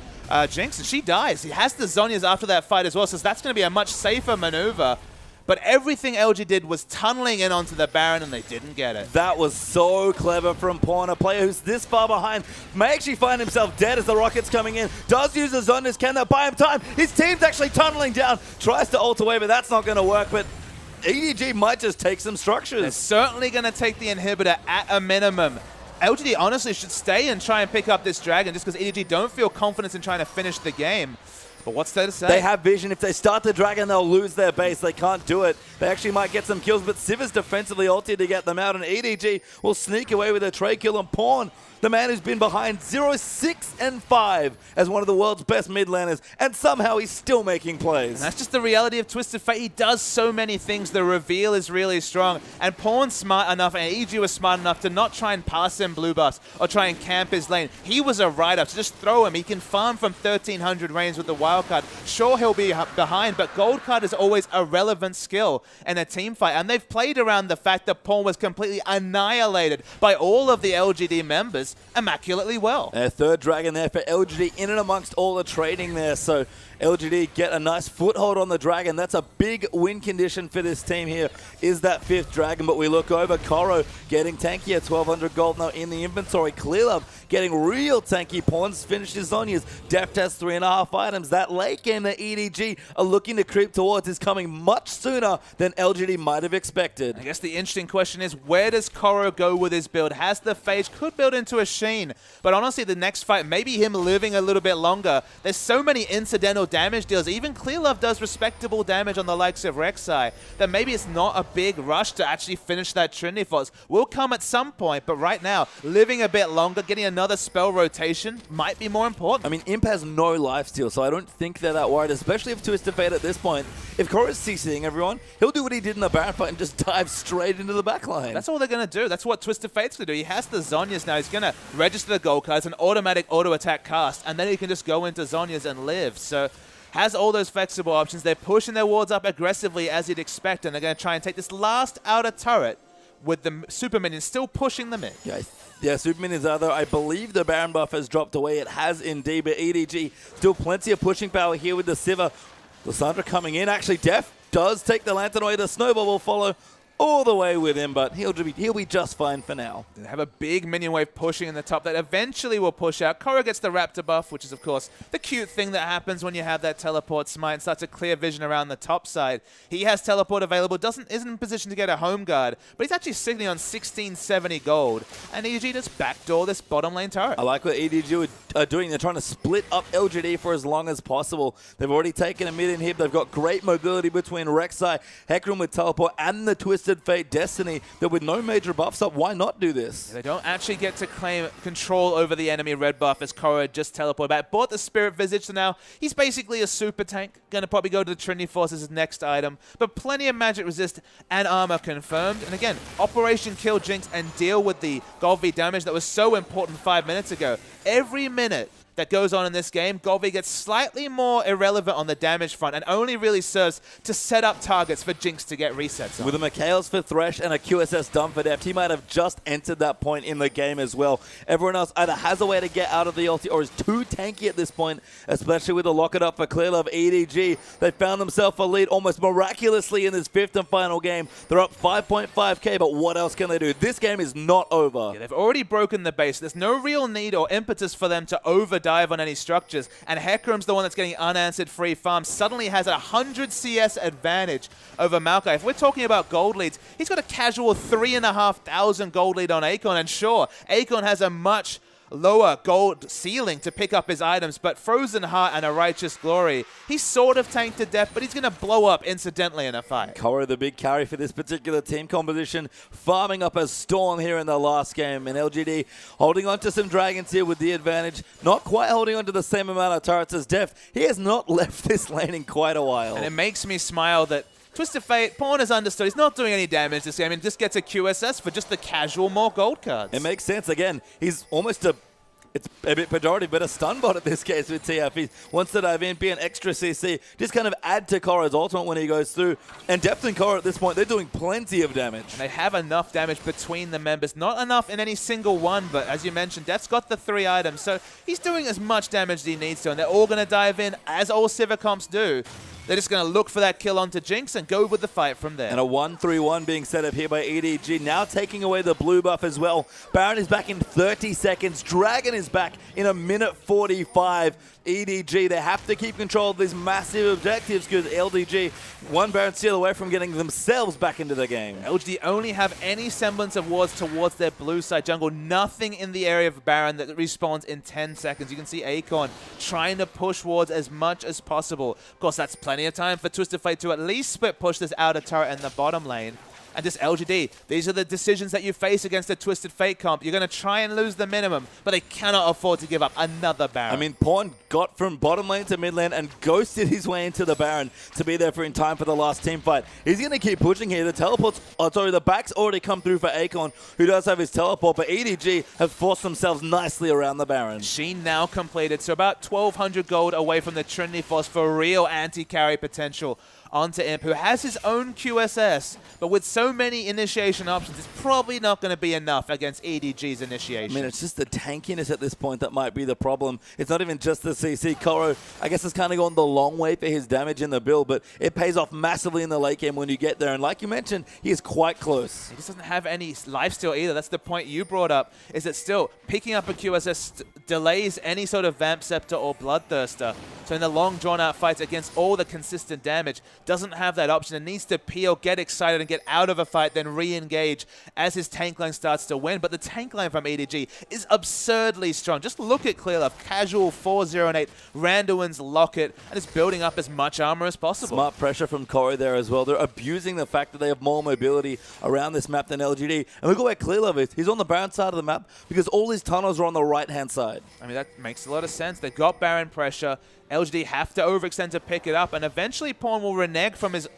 Speaker 3: Jinx, and she dies. He has the Zhonya's after that fight as well, so that's going to be a much safer maneuver. But everything LG did was tunneling in onto the Baron, and they didn't get it.
Speaker 2: That was so clever from Pawn. A player who's this far behind may actually find himself dead as the rocket's coming in. Does use the Zhonya's. Can that buy him time? His team's actually tunneling down. Tries to ult away, but that's not going to work. But EDG might just take some structures.
Speaker 3: They're certainly going to take the inhibitor at a minimum. LGD honestly should stay and try and pick up this dragon just because EDG don't feel confidence in trying to finish the game. But what's there to say?
Speaker 2: They have vision. If they start the dragon, they'll lose their base. They can't do it. They actually might get some kills, but Siva's defensively ulted to get them out, and EDG will sneak away with a trade kill. And Pawn, the man who's been behind 0-6-5 as one of the world's best mid laners, and somehow he's still making plays.
Speaker 3: And that's just the reality of Twisted Fate. He does so many things. The reveal is really strong, and Pawn's smart enough, and EDG was smart enough to not try and pass him blue buffs or try and camp his lane. He was a write-up, so just throw him. He can farm from 1300 range with the wild card. Sure, he'll be behind, but gold card is always a relevant skill in a team fight, and they've played around the fact that Pawn was completely annihilated by all of the LGD members immaculately well.
Speaker 2: A third dragon there for LGD in and amongst all the trading there, so LGD get a nice foothold on the dragon. That's a big win condition for this team here, is that 5th dragon. But we look over, Koro getting tanky at 1200 gold now in the inventory. Clearlove getting real tanky. Pawns finished his Zhonya's. Deft has 3.5 items. That late game that EDG are looking to creep towards is coming much sooner than LGD might have expected.
Speaker 3: I guess the interesting question is, where does Koro go with his build? Has the Phage, could build into a Sheen, but honestly the next fight, maybe him living a little bit longer. There's so many incidental damage deals. Even Clearlove does respectable damage on the likes of Rek'Sai, that maybe it's not a big rush to actually finish that Trinity Force. Will come at some point, but right now, living a bit longer, getting another spell rotation might be more important.
Speaker 2: I mean, Imp has no lifesteal, so I don't think they're that worried, especially if Twisted Fate at this point. If Koro's CCing everyone, he'll do what he did in the Baron fight and just dive straight into the backline.
Speaker 3: That's all they're going to do. That's what Twisted Fate's going to do. He has the Zhonya's now. He's going to register the gold cards, an automatic auto-attack cast, and then he can just go into Zhonya's and live. So has all those flexible options. They're pushing their wards up aggressively as you'd expect, and they're going to try and take this last outer turret with the Super Minions still pushing them in.
Speaker 2: Yeah, Super Minions are, though. I believe the Baron buff has dropped away. It has indeed, but EDG still plenty of pushing power here with the Siva. Lissandra coming in. Actually, Def does take the Lantern away. The Snowball will follow all the way with him, but he'll be just fine for now.
Speaker 3: They have a big minion wave pushing in the top that eventually will push out. Korra gets the Raptor buff, which is, of course, the cute thing that happens when you have that teleport smite and starts a clear vision around the top side. He has teleport available, isn't in position to get a home guard, but he's actually sitting on 1670 gold, and EDG just backdoor this bottom lane turret.
Speaker 2: I like what EDG are doing. They're trying to split up LGD for as long as possible. They've already taken a mid inhib. They've got great mobility between Rek'Sai, Hecarim with teleport, and the Twisted Fate Destiny, that with no major buffs up, why not do this?
Speaker 3: They don't actually get to claim control over the enemy red buff as Korra just teleported back. Bought the Spirit Visage, so now he's basically a super tank. Gonna probably go to the Trinity Force as his next item, but plenty of magic resist and armor confirmed. And again, Operation Kill Jinx and deal with the Gold V damage that was so important 5 minutes ago. Every minute that goes on in this game, Gold V gets slightly more irrelevant on the damage front and only really serves to set up targets for Jinx to get resets on.
Speaker 2: With a Mikhails for Thresh and a QSS dumb for Deft, he might have just entered that point in the game as well. Everyone else either has a way to get out of the ulti or is too tanky at this point, especially with the lock it up for Clear Love EDG. They found themselves a lead almost miraculously in this fifth and final game. They're up 5.5k, but what else can they do? This game is not over.
Speaker 3: Yeah, they've already broken the base. There's no real need or impetus for them to dive on any structures, and Hecarim's the one that's getting unanswered free farm. Suddenly has a 100 CS advantage over Maokai. If we're talking about gold leads, he's got a casual 3,500 gold lead on Akon, and sure, Akon has a much lower gold ceiling to pick up his items, but Frozen Heart and a Righteous Glory, he's sort of tanked to death, but he's going to blow up incidentally in a fight.
Speaker 2: Korra, the big carry for this particular team composition, farming up a storm here in the last game, and LGD holding on to some dragons here with the advantage, not quite holding on to the same amount of turrets as Deft. He has not left this lane in quite a while.
Speaker 3: And it makes me smile that Twisted Fate, Pawn has understood. He's not doing any damage this game and just gets a QSS for just the casual more gold cards.
Speaker 2: It makes sense. Again, he's almost it's a bit pejorative, but a stun bot at this case with TF. He wants to dive in, be an extra CC, just kind of add to Korra's ultimate when he goes through. And Deft and Korra at this point, they're doing plenty of damage.
Speaker 3: And they have enough damage between the members. Not enough in any single one, but as you mentioned, Deft's got the 3 items, so he's doing as much damage as he needs to, and they're all going to dive in, as all Civicomps do. They're just going to look for that kill onto Jinx and go with the fight from there.
Speaker 2: And a 1-3-1 being set up here by EDG, now taking away the blue buff as well. Baron is back in 30 seconds. Dragon is back in 1:45. EDG, they have to keep control of these massive objectives because LDG, one Baron steal away from getting themselves back into the game.
Speaker 3: LGD only have any semblance of wards towards their blue side jungle. Nothing in the area of Baron that respawns in 10 seconds. You can see Akon trying to push wards as much as possible. Of course, that's plenty of time for Twisted Fate to at least split push this outer turret in the bottom lane. And this LGD, these are the decisions that you face against a Twisted Fate comp. You're going to try and lose the minimum, but they cannot afford to give up another Baron.
Speaker 2: I mean, Pawn got from bottom lane to mid lane and ghosted his way into the Baron to be there in time for the last team fight. He's going to keep pushing here. The teleports, the back's already come through for Akon, who does have his teleport, but EDG have forced themselves nicely around the Baron.
Speaker 3: Sheen now completed, so about 1,200 gold away from the Trinity Force for real anti-carry potential onto Imp, who has his own QSS, but with so many initiation options, it's probably not going to be enough against EDG's initiation.
Speaker 2: I mean, it's just the tankiness at this point that might be the problem. It's not even just the CC. Korra, I guess, has kind of gone the long way for his damage in the build, but it pays off massively in the late game when you get there. And like you mentioned, he is quite close.
Speaker 3: He just doesn't have any lifesteal either. That's the point you brought up, is that still picking up a QSS delays any sort of Vamp Scepter or Bloodthirster. So in the long drawn-out fights against all the consistent damage, doesn't have that option and needs to peel, get excited, and get out of a fight, then re-engage as his tank line starts to win. But the tank line from EDG is absurdly strong. Just look at Clear Love, casual 4-0-8, Randuin's Locket, and it's building up as much armor as possible.
Speaker 2: Smart pressure from Korra there as well. They're abusing the fact that they have more mobility around this map than LGD. And look at where Clear Love is. He's on the Baron side of the map because all his tunnels are on the right-hand side.
Speaker 3: I mean, that makes a lot of sense. They've got Baron pressure. LGD have to overextend to pick it up, and eventually Pawn will renege from his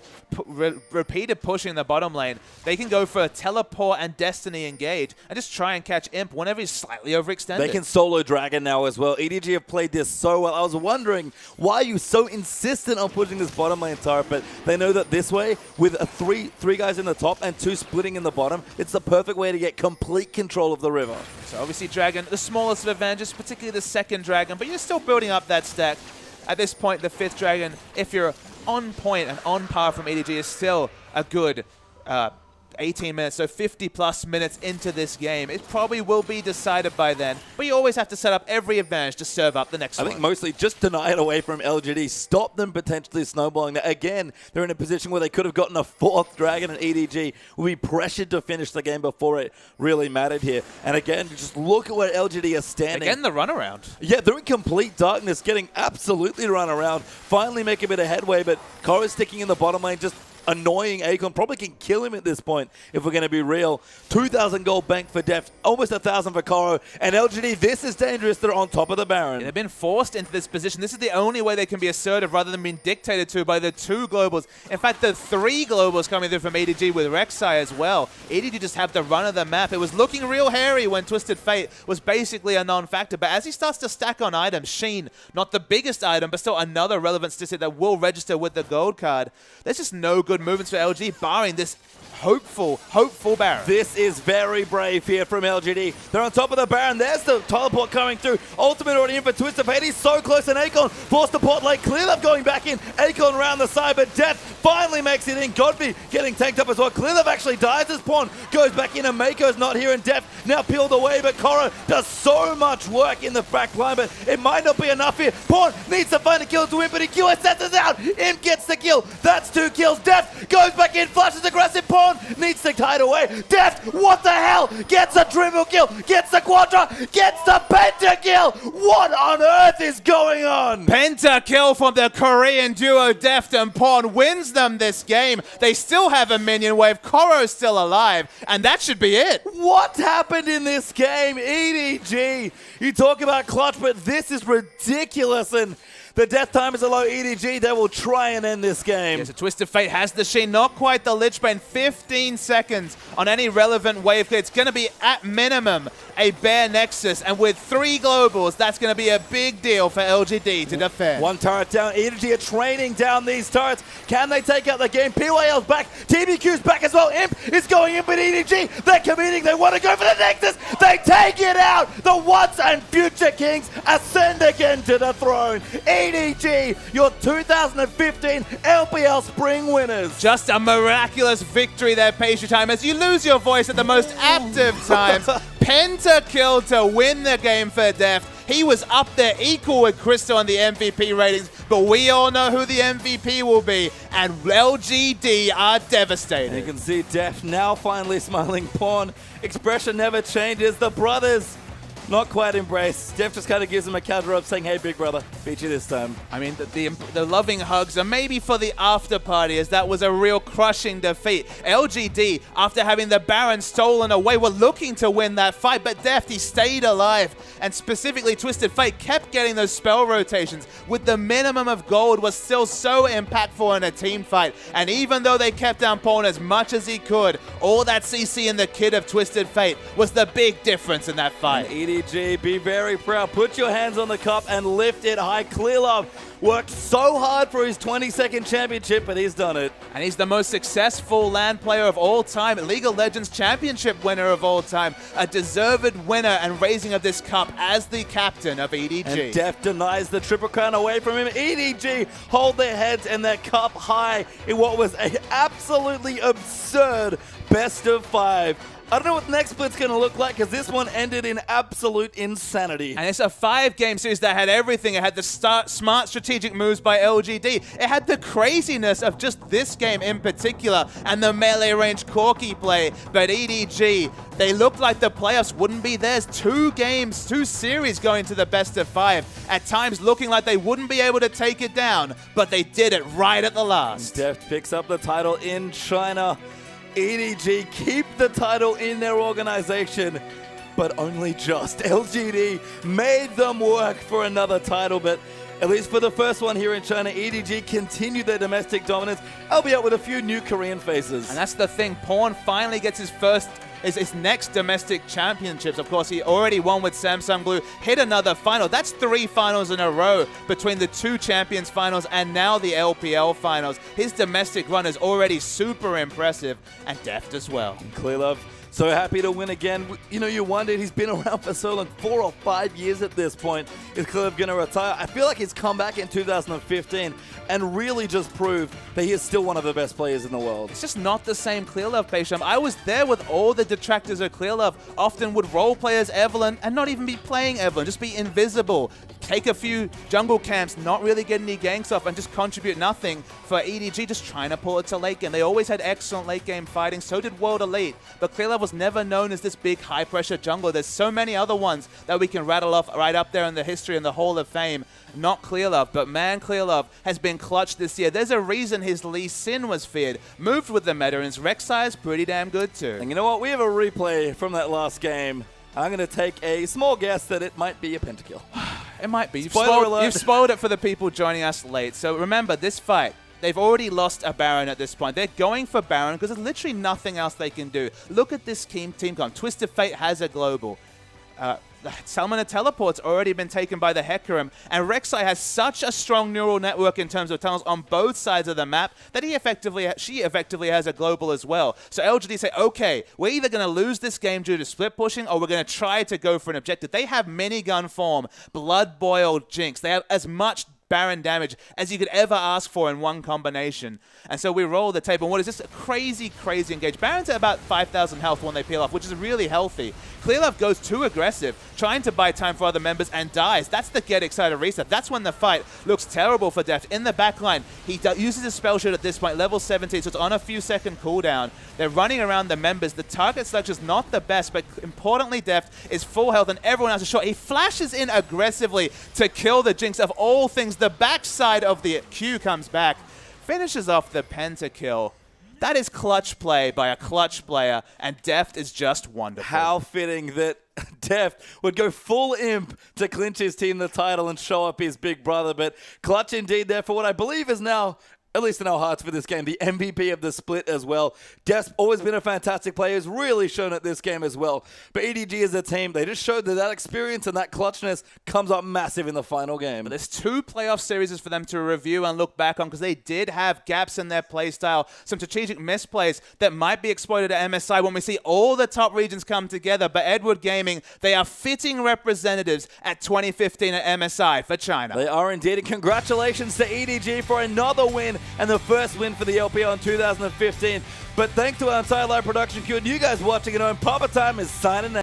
Speaker 3: repeated pushing in the bottom lane. They can go for a teleport and Destiny engage and just try and catch Imp whenever he's slightly overextended.
Speaker 2: They can solo Dragon now as well. EDG have played this so well. I was wondering, why are you so insistent on pushing this bottom lane turret? But they know that this way, with a three guys in the top and 2 splitting in the bottom, it's the perfect way to get complete control of the river.
Speaker 3: So obviously Dragon, the smallest of advantages, particularly the second Dragon, but you're still building up that stack. At this point, the 5th Dragon, if you're on point and on par from EDG is still a good 18 minutes, so 50-plus minutes into this game. It probably will be decided by then, but you always have to set up every advantage to serve up the next one.
Speaker 2: I think mostly just deny it away from LGD, stop them potentially snowballing. Now, again, they're in a position where they could have gotten a 4th Dragon, and EDG will be pressured to finish the game before it really mattered here. And again, just look at where LGD are standing.
Speaker 3: Again, the runaround.
Speaker 2: Yeah, they're in complete darkness, getting absolutely run around, finally make a bit of headway, but Koro's sticking in the bottom lane, just annoying Akon. Probably can kill him at this point if we're going to be real. 2,000 gold bank for Deft, almost 1,000 for Koro. And LGD, this is dangerous. They're on top of the Baron.
Speaker 3: Yeah, they've been forced into this position. This is the only way they can be assertive rather than being dictated to by the 2 globals. In fact, the 3 globals coming through from EDG with Rek'Sai as well. EDG just have the run of the map. It was looking real hairy when Twisted Fate was basically a non-factor. But as he starts to stack on items, Sheen, not the biggest item, but still another relevant statistic that will register with the gold card. There's just no good movements for LG, barring this hopeful Baron.
Speaker 2: This is very brave here from LGD. They're on top of the Baron. There's the teleport coming through. Ultimate already in for Twisted Fate. He's so close, and Akon forced the pot lane. Clearlove going back in. Akon around the side, but Death finally makes it in. Godby getting tanked up as well. Clearlove actually dies as Pawn goes back in, and Mako's not here, and Death now peeled away, but Koro does so much work in the back line, but it might not be enough here. Pawn needs to find a kill to win, but he QSS's out. Imp gets the kill. That's 2 kills. Death goes back in, flashes aggressive. Pawn needs to hide away. Deft, what the hell? Gets a triple kill, gets the quadra, gets the pentakill. What on earth is going on?
Speaker 3: Pentakill from the Korean duo Deft and Pawn wins them this game. They still have a minion wave. Koro's still alive, and that should be it.
Speaker 2: What happened in this game? EDG. You talk about clutch, but this is ridiculous, and the death time is a low. EDG, they will try and end this game.
Speaker 3: Yes, a Twisted Fate has the Sheen, not quite the Lich Bane. 15 seconds on any relevant wave clear. It's going to be, at minimum, a bare Nexus, and with 3 globals, that's going to be a big deal for LGD to defend.
Speaker 2: 1 turret down. EDG are training down these turrets. Can they take out the game? PYL's back. TBQ's back as well. Imp is going in, but EDG, they're committing. They want to go for the Nexus. They take it out. The once and future Kings ascend again to the throne. EDG, your 2015 LPL Spring winners.
Speaker 3: Just a miraculous victory there, Pastry Time, as you lose your voice at the most active times. Pentakill to win the game for Deft. He was up there equal with Crystal on the MVP ratings, but we all know who the MVP will be, and LGD are devastated.
Speaker 2: You can see Deft now finally smiling. Pawn expression never changes. The brothers not quite embraced. Deft just kind of gives him a counter up saying, hey, big brother, beat you this time.
Speaker 3: I mean, the loving hugs are maybe for the after party, as that was a real crushing defeat. LGD, after having the Baron stolen away, were looking to win that fight, but Deft, he stayed alive. And specifically, Twisted Fate kept getting those spell rotations with the minimum of gold, was still so impactful in a team fight. And even though they kept down Pawn as much as he could, all that CC in the kit of Twisted Fate was the big difference in that fight.
Speaker 2: EDG, be very proud. Put your hands on the cup and lift it high. Clearlove worked so hard for his 22nd championship, but he's done it.
Speaker 3: And he's the most successful LAN player of all time, League of Legends championship winner of all time, a deserved winner and raising of this cup as the captain of EDG.
Speaker 2: And Deft denies the triple crown away from him. EDG hold their heads and their cup high in what was an absolutely absurd best of 5. I don't know what the next split's going to look like, because this one ended in absolute insanity.
Speaker 3: And it's a 5-game series that had everything. It had the smart strategic moves by LGD. It had the craziness of just this game in particular and the melee range Corki play. But EDG, they looked like the playoffs wouldn't be theirs. 2 games, 2 series going to the best of 5. At times looking like they wouldn't be able to take it down, but they did it right at the last.
Speaker 2: Deft picks up the title in China. EDG keep the title in their organization, but only just. LGD made them work for another title, but at least for the first one here in China, EDG continued their domestic dominance, albeit with a few new Korean faces.
Speaker 3: And that's the thing. Pawn finally gets his first his next domestic championships. Of course, he already won with Samsung Blue, hit another final. That's 3 finals in a row between the 2 Champions finals and now the LPL finals. His domestic run is already super impressive and deft as well.
Speaker 2: Clearlove, so happy to win again. You know, you wondered, he's been around for so long, 4 or 5 years at this point. Is Clearlove going to retire? I feel like he's come back in 2015 and really just proved that he is still one of the best players in the world.
Speaker 3: It's just not the same Clearlove, Paysham. I was there with all the detractors of Clearlove, often would roleplay as Evelynn and not even be playing Evelynn, just be invisible, take a few jungle camps, not really get any ganks off, and just contribute nothing. For EDG, just trying to pull it to late game. They always had excellent late game fighting, so did World Elite, but Clearlove was never known as this big high-pressure jungler. There's so many other ones that we can rattle off right up there in the history and the Hall of Fame. Not Clearlove, but man, Clearlove has been clutch this year. There's a reason his Lee Sin was feared. Moved with the meta, and his Rek'Sai is pretty damn good too.
Speaker 2: And you know what? We have a replay from that last game. I'm going to take a small guess that it might be a pentakill.
Speaker 3: It might be. You've
Speaker 2: Spoiler
Speaker 3: spoiled it for the people joining us late. So remember, this fight, they've already lost a Baron at this point. They're going for Baron because there's literally nothing else they can do. Look at this team comp. Twisted Fate has a global. Salmon Teleport's already been taken by the Hecarim, and Rek'Sai has such a strong neural network in terms of tunnels on both sides of the map that she effectively has a global as well. So LGD say, okay, we're either going to lose this game due to split pushing, or we're going to try to go for an objective. They have minigun form, blood boiled Jinx. They have as much Baron damage as you could ever ask for in one combination. And so we roll the tape, and what is this? Crazy engage. Baron's at about 5,000 health when they peel off, which is really healthy. Clearlove goes too aggressive, trying to buy time for other members, and dies. That's the get excited reset. That's when the fight looks terrible for Deft. In the backline, he uses a spell shield at this point, level 17, so it's on a few second cooldown. They're running around the members. The target selection is not the best, but importantly, Deft is full health, and everyone has a shot. He flashes in aggressively to kill the Jinx. Of all things, the backside of the Q comes back, finishes off the pentakill. That is clutch play by a clutch player, and Deft is just wonderful.
Speaker 2: How fitting that Deft would go full imp to clinch his team the title and show up his big brother, but clutch indeed there for what I believe is now, at least in our hearts for this game, the MVP of the split as well. Deft's always been a fantastic player. He's really shown it this game as well. But EDG as a team, they just showed that experience and that clutchness comes up massive in the final game.
Speaker 3: But there's 2 playoff series for them to review and look back on, because they did have gaps in their playstyle, some strategic misplays that might be exploited at MSI when we see all the top regions come together. But Edward Gaming, they are fitting representatives at 2015 at MSI for China.
Speaker 2: They are indeed, and congratulations to EDG for another win and the first win for the LPL in 2015. But thanks to our entire live production crew and you guys watching at home, Papa Time is signing out.